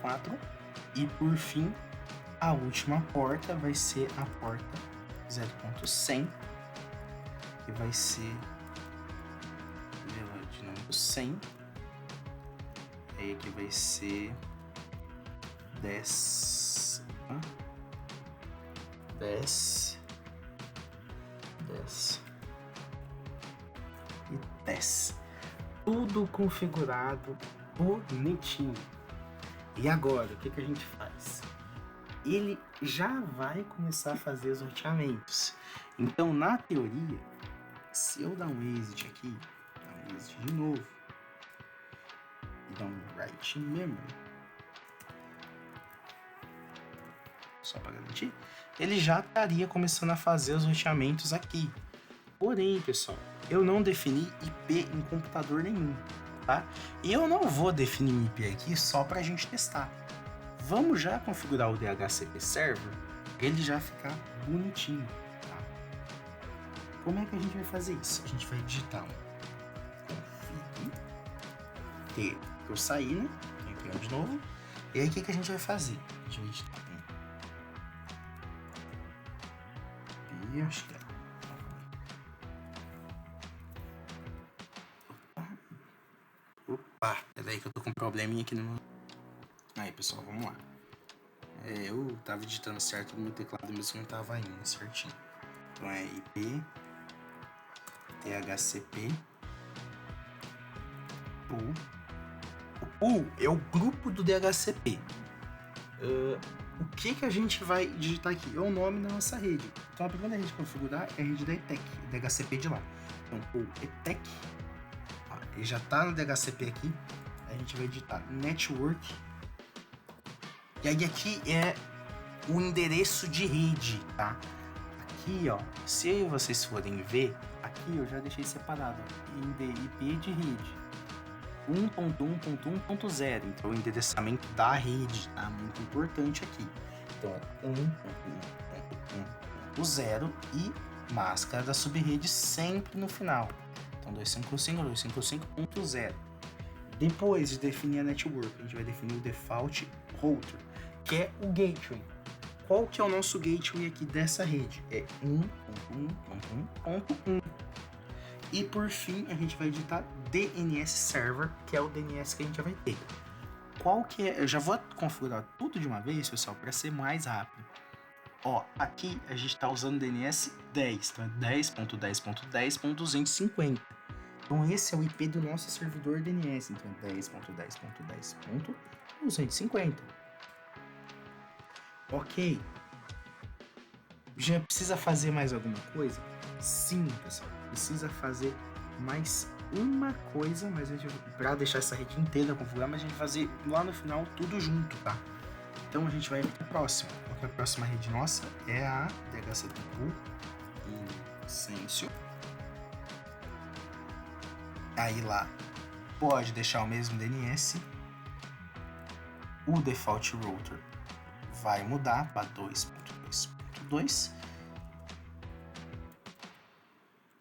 4 e por fim a última porta vai ser a porta 0.100, que vai ser de número 100, aí aqui vai ser 10 e 10. Tudo configurado bonitinho. E agora, o que a gente faz? Ele já vai começar a fazer os roteamentos. Então, na teoria, se eu dar um exit aqui, dar um exit de novo, e dar um write memory, só para garantir, ele já estaria começando a fazer os roteamentos aqui. Porém, pessoal, eu não defini IP em computador nenhum, tá? E eu não vou definir um IP aqui só para a gente testar. Vamos já configurar o DHCP Server, ele já ficar bonitinho, tá? Como é que a gente vai fazer isso? A gente vai digitar um config T, que eu saí, né? Entrando de novo. E aí, o que a gente vai fazer? A gente vai digitar um acho que Opa, peraí que eu tô com um probleminha aqui no meu... Aí, pessoal, vamos lá. Eu tava digitando certo no meu teclado, mesmo não tava indo certinho. Então é IP DHCP pool. O pool é o grupo do DHCP. O que a gente vai digitar aqui? É o nome da nossa rede. Então a primeira rede que configurar é a rede da ETEC, DHCP de lá. Então pool ETEC, ele já tá no DHCP aqui. A gente vai digitar network. E aí aqui é o endereço de rede, tá? Aqui, ó, se vocês forem ver, aqui eu já deixei separado, ó, IP de rede 1.1.1.0, então o endereçamento da rede, tá? Muito importante aqui. Então é 1.1.1.0 e máscara da subrede sempre no final. Então 255.255.0. Depois de definir a network, a gente vai definir o default router, que é o gateway. Qual que é o nosso gateway aqui dessa rede? É 1.1.1.1. E por fim, a gente vai digitar DNS Server, que é o DNS que a gente vai ter. Qual que é? Eu já vou configurar tudo de uma vez, pessoal, para ser mais rápido. Ó, aqui a gente está usando DNS 10, então é 10.10.10.250. Então esse é o IP do nosso servidor DNS, então é 10.10.10.250. Ok. Já precisa fazer mais alguma coisa? Sim, pessoal, precisa fazer mais uma coisa, mas a gente, pra deixar essa rede inteira configurada, mas a gente vai fazer lá no final tudo junto, tá? Então a gente vai para a próxima. Porque a próxima rede nossa é a DHCP Pool Incêncio. Aí lá pode deixar o mesmo DNS. O default router vai mudar para 2.2.2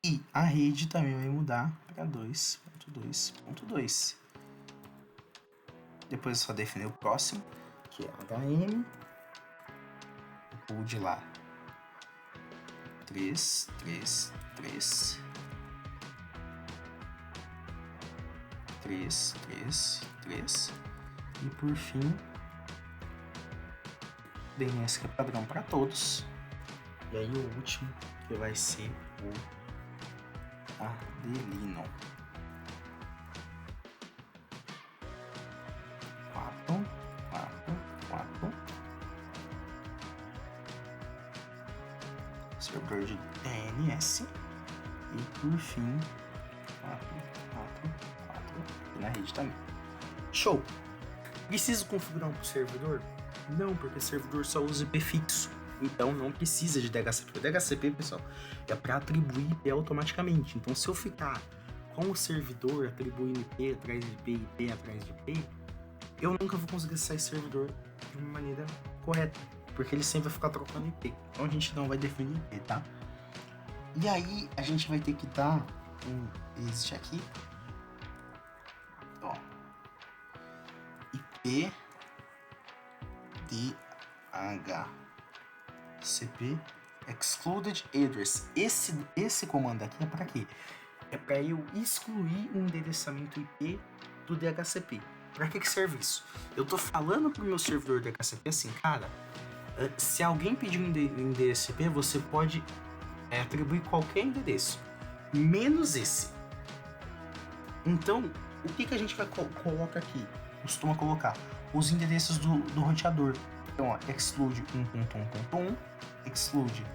e a rede também vai mudar para 2.2.2. Depois é só definir o próximo, que é HM, o pool de lá 3, 3, 3, 3, 3, 3 e por fim DNS que é padrão para todos. E aí o último que vai ser o Adelino. 4, 4, 4. Servidor de DNS. E por fim 4, 4, 4 na rede também. Show! Preciso configurar um servidor? Não, porque servidor só usa IP fixo. Então não precisa de DHCP. O DHCP, pessoal, é para atribuir IP automaticamente. Então se eu ficar com o servidor atribuindo IP atrás de IP, IP atrás de IP, eu nunca vou conseguir acessar esse servidor de uma maneira correta. Porque ele sempre vai ficar trocando IP. Então a gente não vai definir IP, tá? E aí a gente vai ter que dar um exit aqui. Ó. IP DHCP excluded address. Esse comando aqui é para quê? É para eu excluir o endereçamento IP do DHCP. Para que serve isso? Eu tô falando pro meu servidor DHCP assim, cara, se alguém pedir um endereço IP, você pode atribuir qualquer endereço, menos esse. Então, o que a gente vai colocar aqui? Costuma colocar os endereços do roteador. Então, ó, exclude 1.1.1, exclude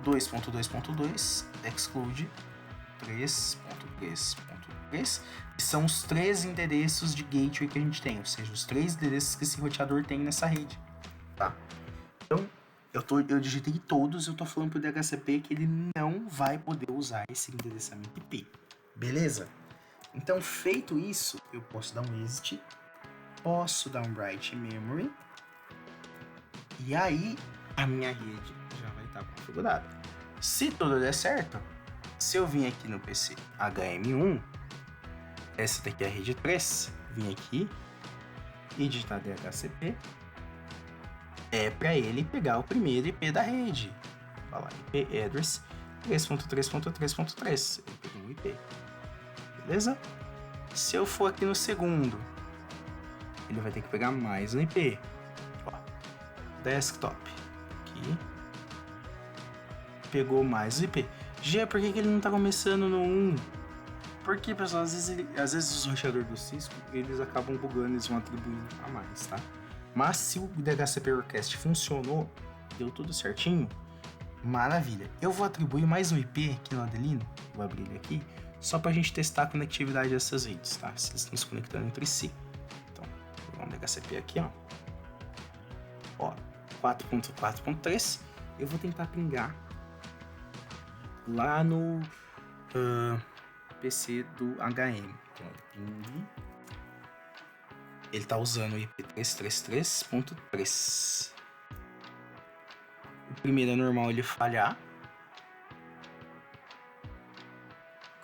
2.2.2, exclude 3.3.3, que são os 3 endereços de gateway que a gente tem, ou seja, os 3 endereços que esse roteador tem nessa rede, tá? Então, eu digitei todos, eu tô falando pro DHCP que ele não vai poder usar esse endereçamento IP, beleza? Então, feito isso, eu posso dar um exit, posso dar um write memory, e aí a minha rede já vai estar configurada. Se tudo der certo, se eu vim aqui no PC HM1, essa daqui é a rede 3, vim aqui e digitar DHCP, é para ele pegar o primeiro IP da rede. Olha lá, IP address 3.3.3.3, ele pegou um IP. Beleza? Se eu for aqui no segundo, ele vai ter que pegar mais um IP. Ó, desktop. Aqui. Pegou mais um IP. Gê, por que ele não tá começando no 1? Porque, pessoal, às vezes os roteadores do Cisco, eles acabam bugando, eles vão atribuindo a mais, tá? Mas se o DHCP Request funcionou, deu tudo certinho, maravilha. Eu vou atribuir mais um IP aqui no Adelino, vou abrir ele aqui, só pra gente testar a conectividade dessas redes, tá? Se eles estão se conectando entre si. Então, vou dar um DHCP aqui, ó. Ó, 4.4.3. Eu vou tentar pingar lá no PC do HM. Então, ping. Ele tá usando o IP 333.3. O primeiro é normal ele falhar.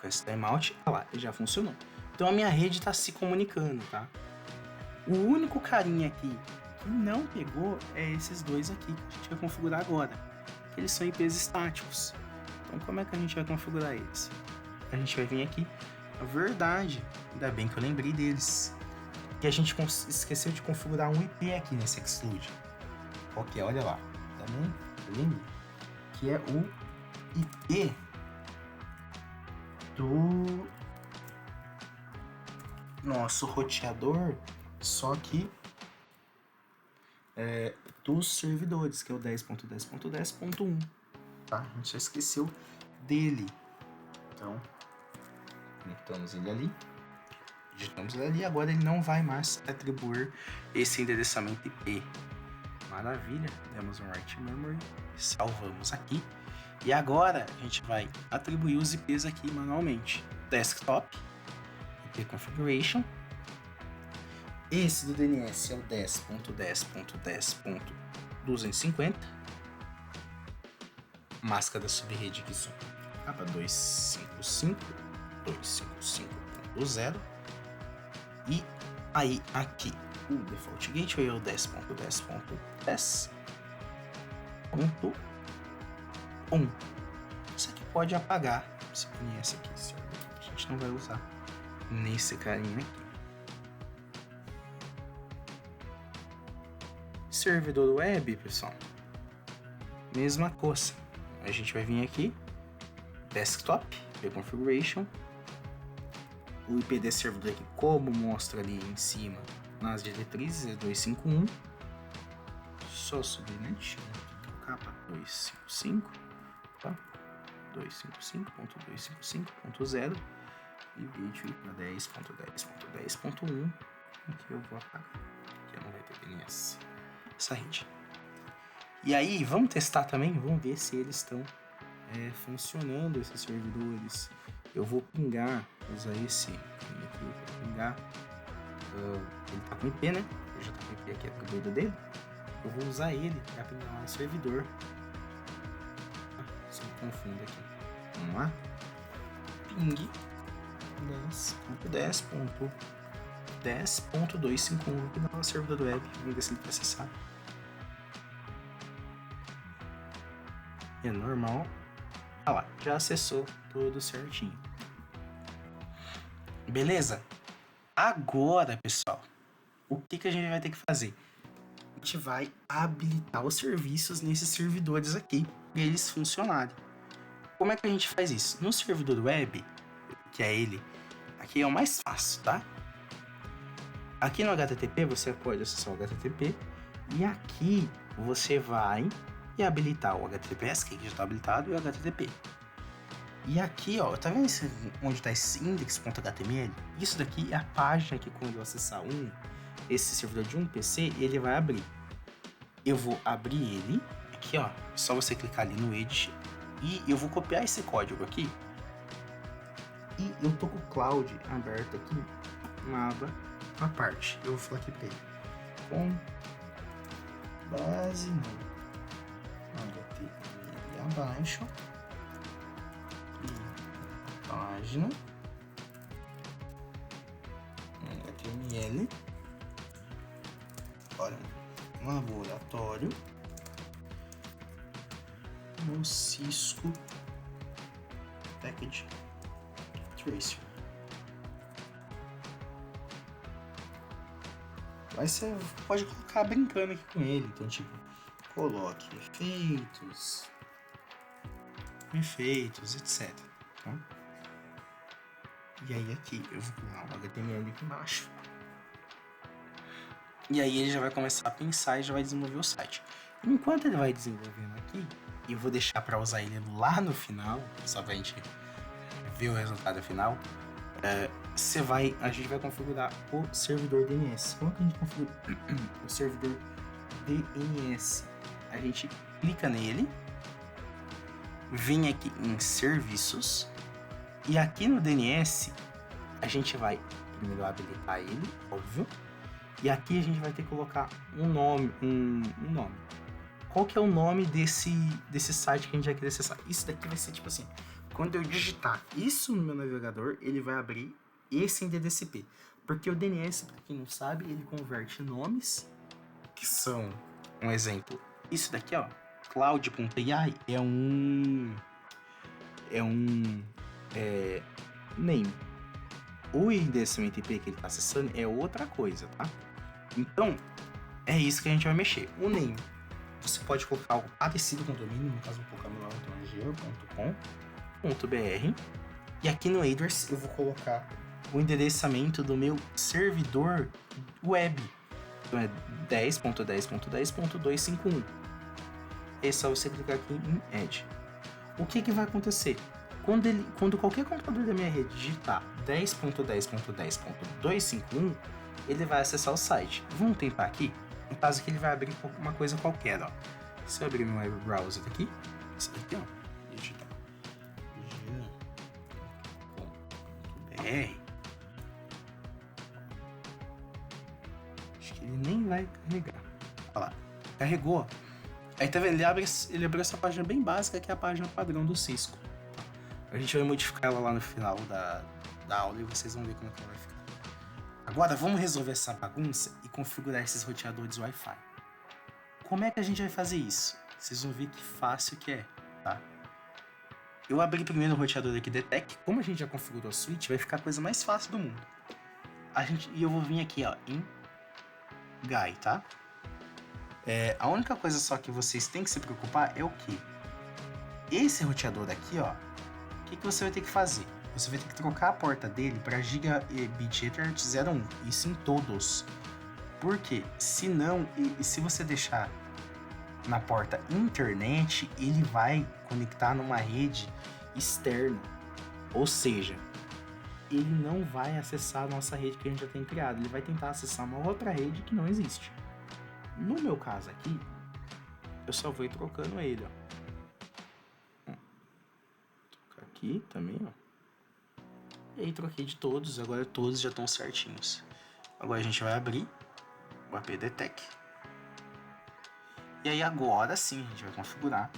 Com esse timeout, olha lá, ele já funcionou. Então a minha rede está se comunicando, tá? O único carinha aqui que não pegou é esses dois aqui que a gente vai configurar agora. Que eles são IPs estáticos. Então como é que a gente vai configurar eles? A gente vai vir aqui. Na verdade, ainda bem que eu lembrei deles. Que a gente esqueceu de configurar um IP aqui nesse exclude. Qual que é? Olha lá. Também lembre que é o IP do nosso roteador, só que dos servidores, que é o 10.10.10.1, tá? A gente já esqueceu dele. Então, Conectamos ele ali. Digitamos ele ali. Agora ele não vai mais atribuir esse endereçamento IP. Maravilha. Demos um write memory. Salvamos aqui. E agora a gente vai atribuir os IPs aqui manualmente. Desktop. IP configuration. Esse do DNS é o 10.10.10.250. Máscara subrede aqui só. Capa 255. 255.0. E aí aqui o default gateway é o 10.10.10.1. Isso aqui pode apagar esse DNS aqui, certo? A gente não vai usar nesse carinha aqui. Servidor web, pessoal, mesma coisa. A gente vai vir aqui, desktop, IP configuration, o IP desse servidor aqui, como mostra ali em cima nas diretrizes, é 251. Só subir, né? Capa 255, tá? 255.255.0 e gateway para 10.10.10.1. Aqui eu vou apagar, porque não vai ter DNS. Essa rede. E aí, vamos testar também, vamos ver se eles estão funcionando, esses servidores. Eu vou pingar, usar esse aqui para pingar. Ele tá com IP, né? Ele já tá com IP aqui atribuído dele. Eu vou usar ele para pingar um servidor. Se me confundo aqui. Vamos lá. Ping 10.10.10.251. Vou pingar um servidor do web. Vamos ver se ele vai acessar. É normal. Ah lá, já acessou tudo certinho. Beleza? Agora, pessoal, o que a gente vai ter que fazer? A gente vai habilitar os serviços nesses servidores aqui, para eles funcionarem. Como é que a gente faz isso? No servidor web, que é ele, aqui é o mais fácil, tá? Aqui no HTTP, você pode acessar o HTTP, e aqui você vai e habilitar o HTTPS, que já está habilitado, e o HTTP. E aqui, ó, tá vendo onde está esse index.html? Isso daqui é a página que quando eu acessar esse servidor de um PC, ele vai abrir. Eu vou abrir ele, aqui ó, só você clicar ali no Edge, e eu vou copiar esse código aqui. E eu tô com o Cloud aberto aqui, uma aba à parte. Eu vou falar aqui pra ele. Com base no HTML abaixo. Página HTML, olha, laboratório no Cisco Package Tracer. Aí você pode colocar brincando aqui com ele, então tipo, coloque efeitos, etc. Tá? E aí aqui eu vou pular o HTML aqui embaixo. E aí ele já vai começar a pensar e já vai desenvolver o site. Enquanto ele vai desenvolvendo aqui, eu vou deixar para usar ele lá no final, só pra gente ver o resultado final. A gente vai configurar o servidor DNS. Como que a gente configura o servidor DNS? A gente clica nele, vem aqui em serviços. E aqui no DNS, a gente vai primeiro habilitar ele, óbvio. E aqui a gente vai ter que colocar um nome. Qual que é o nome desse site que a gente vai querer acessar? Isso daqui vai ser tipo assim, quando eu digitar isso no meu navegador, ele vai abrir esse endereço IP. Porque o DNS, para quem não sabe, ele converte nomes, que são, um exemplo, isso daqui ó, cloud.ai é um name. O endereçamento IP que ele está acessando é outra coisa, tá? Então, é isso que a gente vai mexer. O name, você pode colocar algo parecido com o domínio, no caso eu vou colocar meu nome.com.br. E aqui no address eu vou colocar o endereçamento do meu servidor web. Então é 10.10.10.251. É só você clicar aqui em Add. O que vai acontecer? Quando qualquer computador da minha rede digitar 10.10.10.251, ele vai acessar o site. Vamos tentar aqui? No caso que ele vai abrir uma coisa qualquer, ó. Se eu abrir meu web browser aqui, esse daqui, ó, digitar g.br, acho que ele nem vai carregar. Olha lá, carregou. Aí tá vendo, ele abriu essa página bem básica, que é a página padrão do Cisco. A gente vai modificar ela lá no final da aula e vocês vão ver como é que ela vai ficar. Agora vamos resolver essa bagunça e configurar esses roteadores Wi-Fi. Como é que a gente vai fazer isso? Vocês vão ver que fácil que é, tá? Eu abri primeiro o roteador aqui Detect. Como a gente já configurou a switch, vai ficar a coisa mais fácil do mundo. E eu vou vir aqui, ó, em Guy, tá? A única coisa só que vocês têm que se preocupar é o que? Esse roteador aqui, ó, o que você vai ter que fazer? Você vai ter que trocar a porta dele para Gigabit Ethernet 01, isso em todos. Por quê? Se não, e se você deixar na porta internet, ele vai conectar numa rede externa. Ou seja, ele não vai acessar a nossa rede que a gente já tem criado, ele vai tentar acessar uma outra rede que não existe. No meu caso aqui, eu só vou ir trocando ele, ó. Trocar aqui também, ó. E aí troquei de todos, agora todos já estão certinhos. Agora a gente vai abrir o AP Detect. E aí agora sim a gente vai configurar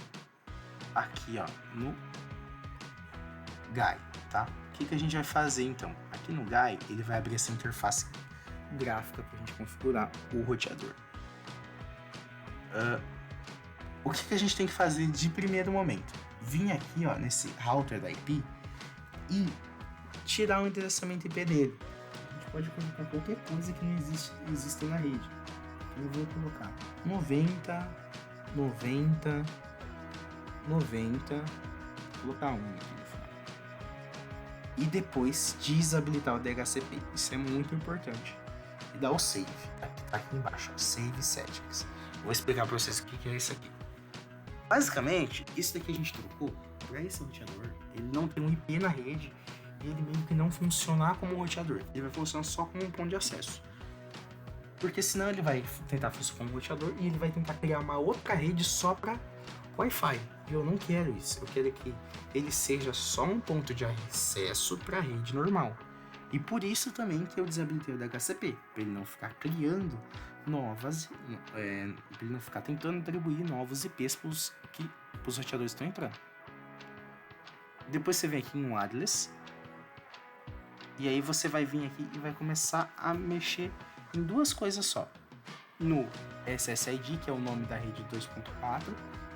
aqui, ó, no Guy, tá? O que a gente vai fazer então? Aqui no Guy ele vai abrir essa interface gráfica para a gente configurar o roteador. O que a gente tem que fazer de primeiro momento? Vim aqui, ó, nesse router da IP e tirar o endereçamento IP dele. A gente pode colocar qualquer coisa que não exista na rede. Então eu vou colocar 90, vou colocar 1 aqui no final. E depois desabilitar o DHCP. Isso é muito importante. E dar o save. Tá aqui embaixo, ó, save settings. Vou explicar para vocês o que é isso aqui. Basicamente, isso daqui a gente trocou para esse roteador. Ele não tem um IP na rede e ele meio que não funcionar como um roteador. Ele vai funcionar só como um ponto de acesso. Porque senão ele vai tentar funcionar como um roteador e ele vai tentar criar uma outra rede só para Wi-Fi. E eu não quero isso. Eu quero que ele seja só um ponto de acesso para a rede normal. E por isso também que eu desabilitei o DHCP, para ele não ficar criando novas, para ele não ficar tentando atribuir novos IPs para os roteadores que estão entrando. Depois você vem aqui em wireless e aí você vai vir aqui e vai começar a mexer em duas coisas só. No SSID, que é o nome da rede 2.4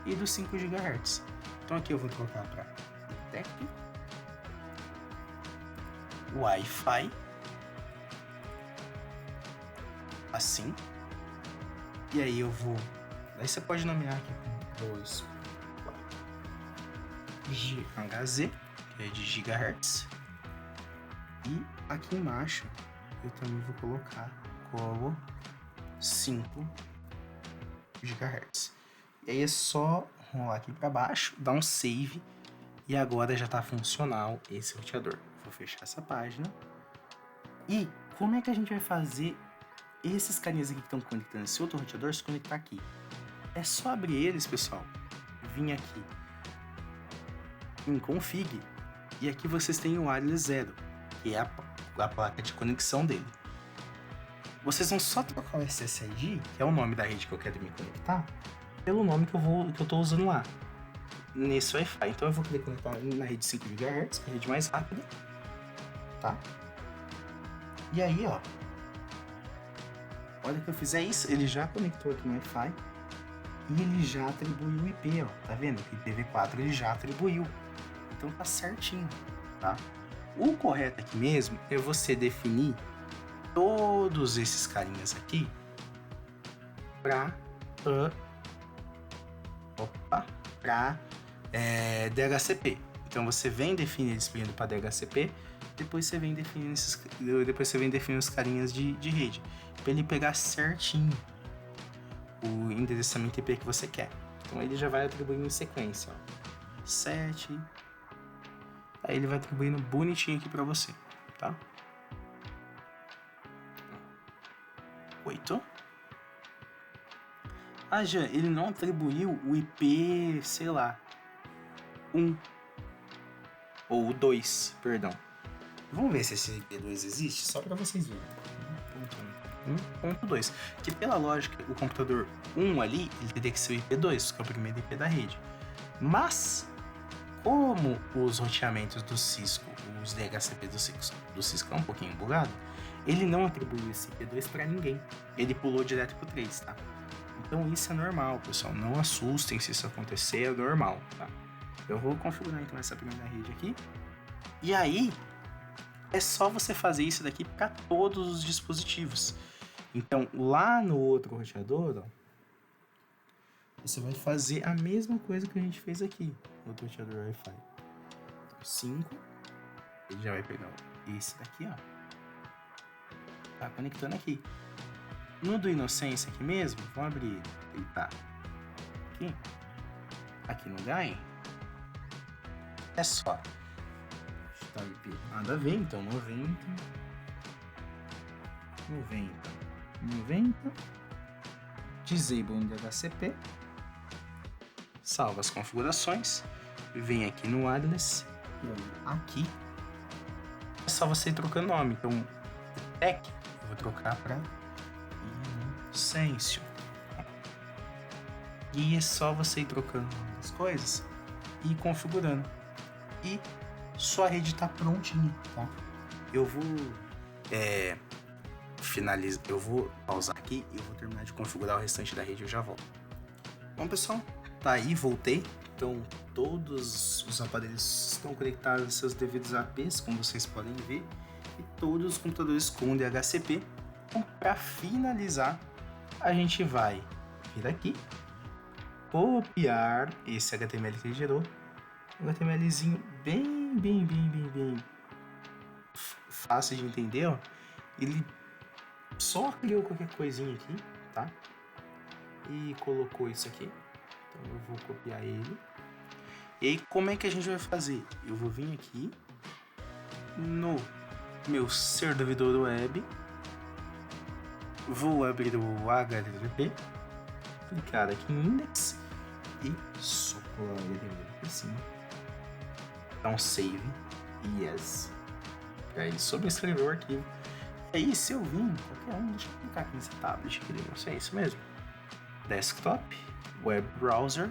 e do 5 GHz. Então aqui eu vou colocar para Detect, Wi-Fi, assim. E aí eu vou... Aí você pode nomear aqui com 2, 4, GHz, que é de gigahertz. E aqui embaixo eu também vou colocar como 5 GHz. E aí é só rolar aqui para baixo, dar um save e agora já está funcional esse roteador. Vou fechar essa página. E como é que a gente vai fazer esses carinhas aqui que estão conectando esse outro roteador se conectar aqui? É só abrir eles, pessoal. Vim aqui em config e aqui vocês têm o wireless 0, que é a placa de conexão dele. Vocês vão só trocar o SSID, que é o nome da rede que eu quero me conectar, pelo nome que eu estou usando lá nesse Wi-Fi. Então eu vou querer conectar na rede 5 GHz, que é a rede mais rápida, tá? E aí, ó, hora que eu fizer isso, ele já conectou aqui no Wi-Fi e ele já atribuiu o IP, ó, tá vendo? O IPv4 ele já atribuiu, então tá certinho, tá? O correto aqui mesmo é você definir todos esses carinhas aqui para DHCP. Então você vem definir eles primeiro para DHCP, depois você vem definindo os carinhas de rede, para ele pegar certinho o endereçamento IP que você quer. Então ele já vai atribuindo em sequência, ó. 7, Aí ele vai atribuindo bonitinho aqui para você, tá? 8. Ah, já, ele não atribuiu o IP, sei lá, 1. Ou 2, perdão. Vamos ver se esse IP2 existe, só para vocês verem. 1.2. Que pela lógica, o computador 1 ali, ele teria que ser o IP2, que é o primeiro IP da rede. Mas, como os roteamentos do Cisco, os DHCP do Cisco é um pouquinho bugado, ele não atribuiu esse IP2 para ninguém. Ele pulou direto pro 3, tá? Então isso é normal, pessoal. Não assustem se isso acontecer, é normal, tá? Eu vou configurar então essa primeira rede aqui. E aí, é só você fazer isso daqui para todos os dispositivos. Então, lá no outro roteador, ó, você vai fazer a mesma coisa que a gente fez aqui. Outro roteador Wi-Fi. 5. Ele já vai pegar esse daqui, ó. Tá conectando aqui. No do Inocência aqui mesmo, vamos abrir ele. Ele tá aqui. Aqui no Gain. É só. Tá IP nada a ver, então 90. 90. Disable no DHCP. Salva as configurações. Vem aqui no wireless. Aqui. É só você ir trocando nome. Então, o tech eu vou trocar para Inocêncio. E é só você ir trocando as coisas e ir configurando. E sua rede tá prontinha, tá? Eu vou finalizar, eu vou pausar aqui e eu vou terminar de configurar o restante da rede e eu já volto. Bom, pessoal, tá aí, voltei. Então, todos os aparelhos estão conectados aos seus devidos APs, como vocês podem ver, e todos os computadores com DHCP. Então, para finalizar, a gente vai vir aqui, copiar esse HTML que ele gerou, um HTMLzinho bem fácil de entender, ó. Ele só criou qualquer coisinha aqui, tá? E colocou isso aqui. Então eu vou copiar ele. E aí como é que a gente vai fazer? Eu vou vir aqui no meu servidor web, vou abrir o HTTP, clicar aqui em index e soprar ele por cima. Dá um save e yes. E aí sobrescrever o arquivo. E aí se eu vim, qualquer um, deixa eu clicar aqui nesse tablet que não sei, é isso mesmo. Desktop, web browser.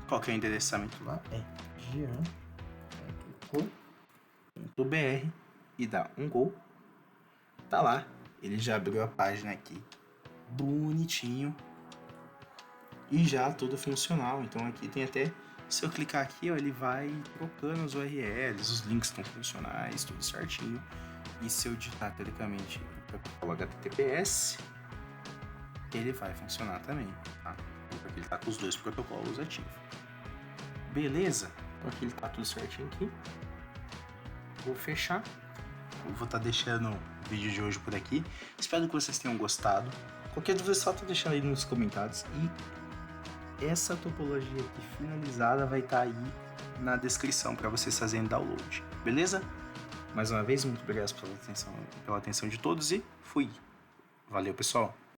Qual que é o endereçamento lá? É jean.br e dá um gol. Tá lá, ele já abriu a página aqui, bonitinho e já tudo funcional. Então aqui tem até, se eu clicar aqui, ó, ele vai trocando os URLs, os links estão funcionais, tudo certinho. E se eu digitar teoricamente o protocolo HTTPS, ele vai funcionar também, tá? Porque ele tá com os dois protocolos ativos. Beleza? Então aqui ele tá tudo certinho aqui. Vou fechar. Eu vou estar deixando o vídeo de hoje por aqui. Espero que vocês tenham gostado. Qualquer dúvida só tá deixando aí nos comentários. E essa topologia aqui finalizada vai estar aí na descrição para vocês fazerem download. Beleza? Mais uma vez, muito obrigado pela atenção de todos e fui. Valeu, pessoal!